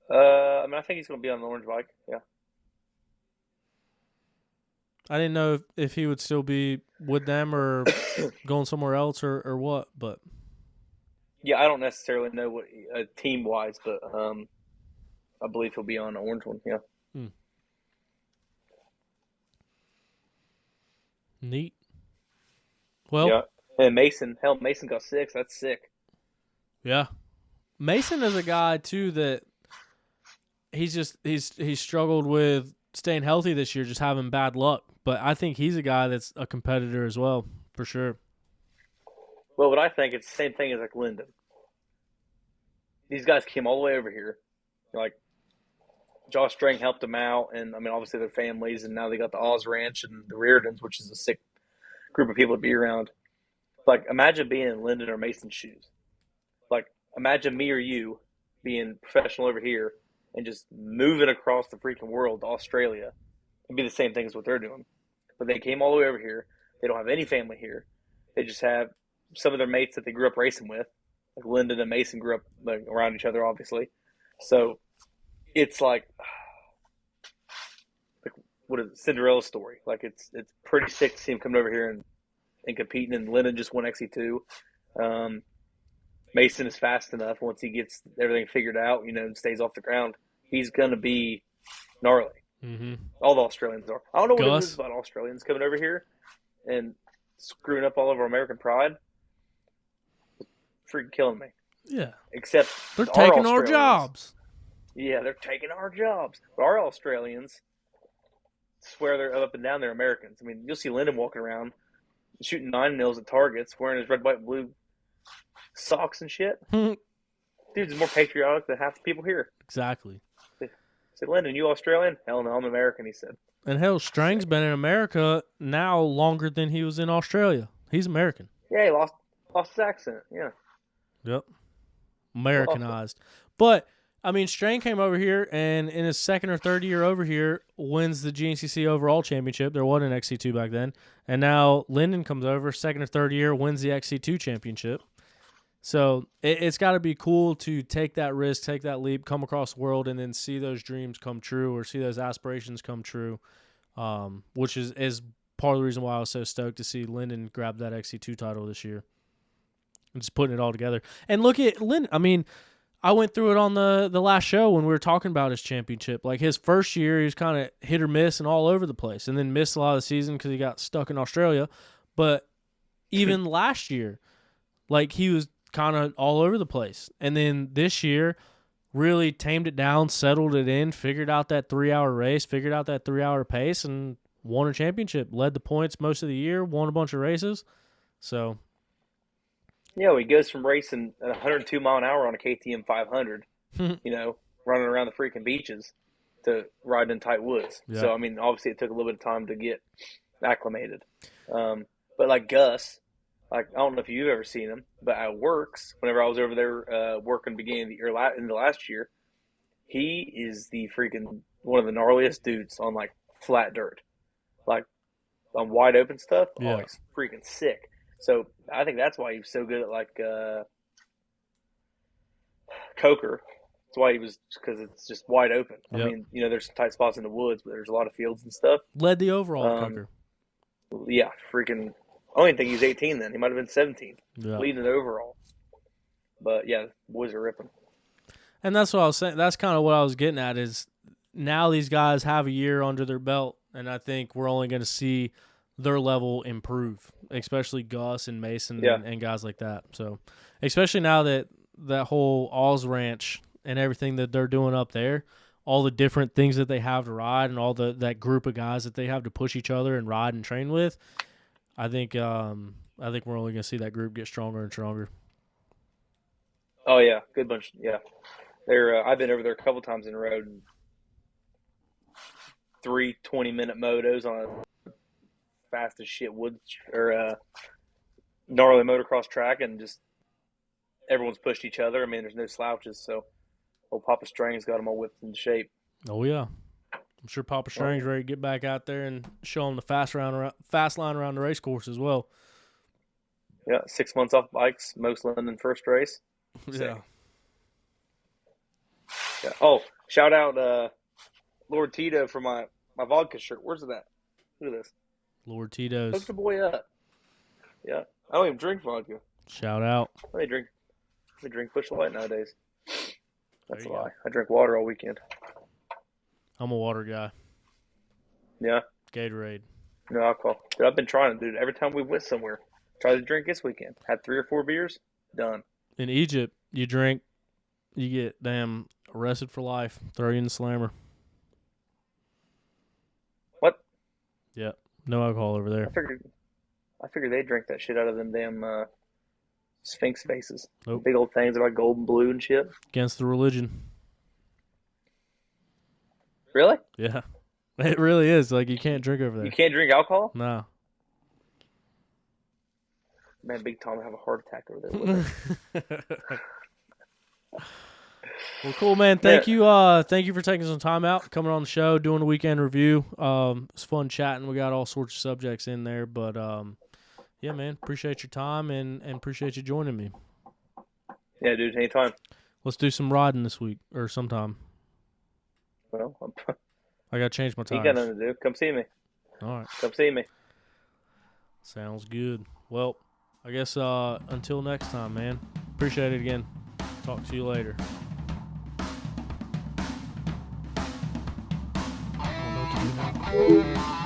I think he's going to be on the orange bike. Yeah. I didn't know if he would still be with them or going somewhere else or what, but yeah, I don't necessarily know what team wise, but I believe he'll be on the orange one. Yeah. Neat. Well, yeah. And Mason got 6th. That's sick. Yeah. Mason is a guy too that he's struggled with staying healthy this year, just having bad luck. But I think he's a guy that's a competitor as well, for sure. Well, what I think, it's the same thing as like Lyndon. These guys came all the way over here. Like, Josh Strang helped them out, and I mean, obviously their families, and now they got the Oz Ranch and the Reardons, which is a sick group of people to be around. Like, imagine being in Lyndon or Mason's shoes. Like, imagine me or you being professional over here and just moving across the freaking world to Australia. It'd be the same thing as what they're doing. But they came all the way over here. They don't have any family here. They just have some of their mates that they grew up racing with. Like Lyndon and Mason grew up like, around each other, obviously. So it's like what is it, Cinderella story. Like it's pretty sick to see him coming over here and competing. And Lyndon just won XC2. Mason is fast enough once he gets everything figured out, and stays off the ground. He's gonna be gnarly. Mm-hmm. All the Australians are. I don't know what Gus? it is about Australians coming over here and screwing up all of our American pride. It's freaking killing me. Yeah. Except They're taking our Australians. jobs. Yeah, they're taking our jobs. But our Australians swear they're up and down they're Americans. I mean, you'll see Lyndon walking around shooting 9 mils at targets, wearing his red, white, and blue socks and shit. Dude's more patriotic than half the people here. Exactly. I said, Lyndon, you Australian? Hell no, I'm American, he said. And hell, Strang's been in America now longer than he was in Australia. He's American. Yeah, he lost his accent. Yeah. Yep. Americanized. But, I mean, Strang came over here and in his second or third year over here wins the GNCC overall championship. There wasn't an XC2 back then. And now Lyndon comes over, second or third year, wins the XC2 championship. So it's got to be cool to take that risk, take that leap, come across the world, and then see those dreams come true or see those aspirations come true, which is part of the reason why I was so stoked to see Lyndon grab that XC2 title this year. And just putting it all together. And look at Lyndon. I mean, I went through it on the last show when we were talking about his championship. Like his first year, he was kind of hit or miss and all over the place, and then missed a lot of the season because he got stuck in Australia. But even last year, like he was kind of all over the place. And then this year, really tamed it down, settled it in, figured out that 3-hour race, figured out that 3-hour pace, and won a championship. Led the points most of the year, won a bunch of races. So, yeah, he goes from racing at 102 mile an hour on a KTM 500, running around the freaking beaches, to riding in tight woods. Yeah. So, I mean, obviously it took a little bit of time to get acclimated. But like Gus, like I don't know if you've ever seen him, but at Works, whenever I was over there working beginning of the year, in the last year, he is the freaking one of the gnarliest dudes on like flat dirt, like on wide open stuff. Yeah. Oh, he's freaking sick. So I think that's why he was so good at like Coker. That's why he was, because it's just wide open. Yep. I mean, there's some tight spots in the woods, but there's a lot of fields and stuff. led the overall Coker. Yeah, freaking. I don't even think he was 18 then. He might have been 17, leading it overall. But yeah, boys are ripping. And that's what I was saying. That's kind of what I was getting at is now these guys have a year under their belt, and I think we're only going to see their level improve, especially Gus and Mason and guys like that. So, especially now that whole Oz Ranch and everything that they're doing up there, all the different things that they have to ride and all that group of guys that they have to push each other and ride and train with, I think we're only going to see that group get stronger and stronger. Oh yeah, good bunch. Yeah, they're. I've been over there a couple times in a row. 3 20-minute motos on a fast as shit wood or gnarly motocross track, and just everyone's pushed each other. I mean, there's no slouches, so old Papa Strang's got them all whipped into shape. Oh yeah. I'm sure Papa Strang's ready to get back out there and show them the fast line around the race course as well. Yeah, 6 months off bikes, most London first race. Yeah. Oh, shout out Lord Tito for my vodka shirt. Where's it at? Look at this. Lord Tito's. Hook the boy up. Yeah, I don't even drink vodka. Shout out. I drink Busch Light nowadays. That's a lie. Go. I drink water all weekend. I'm a water guy. Yeah. Gatorade. No alcohol. Dude, I've been trying to, dude. Every time we went somewhere, tried to drink this weekend. Had 3 or 4 beers. Done. In Egypt, you drink, you get damn arrested for life. Throw you in the slammer. What? Yep. No alcohol over there. I figured they drink that shit out of them damn Sphinx faces. Nope. Big old things about gold and blue and shit. Against the religion. Really? Yeah. It really is. Like, you can't drink over there. You can't drink alcohol? No. Man, Big Tom would have a heart attack over there. Wouldn't Well, cool, man. Thank you. Thank you for taking some time out, coming on the show, doing the weekend review. It's fun chatting. We got all sorts of subjects in there, but yeah, man. Appreciate your time and appreciate you joining me. Yeah, dude. Anytime. Let's do some riding this week or sometime. Well, I gotta change my you tires. got nothing to do. Come see me. All right. Come see me. Sounds good. Well, I guess until next time, man. Appreciate it again. Talk to you later. I don't know what to do now.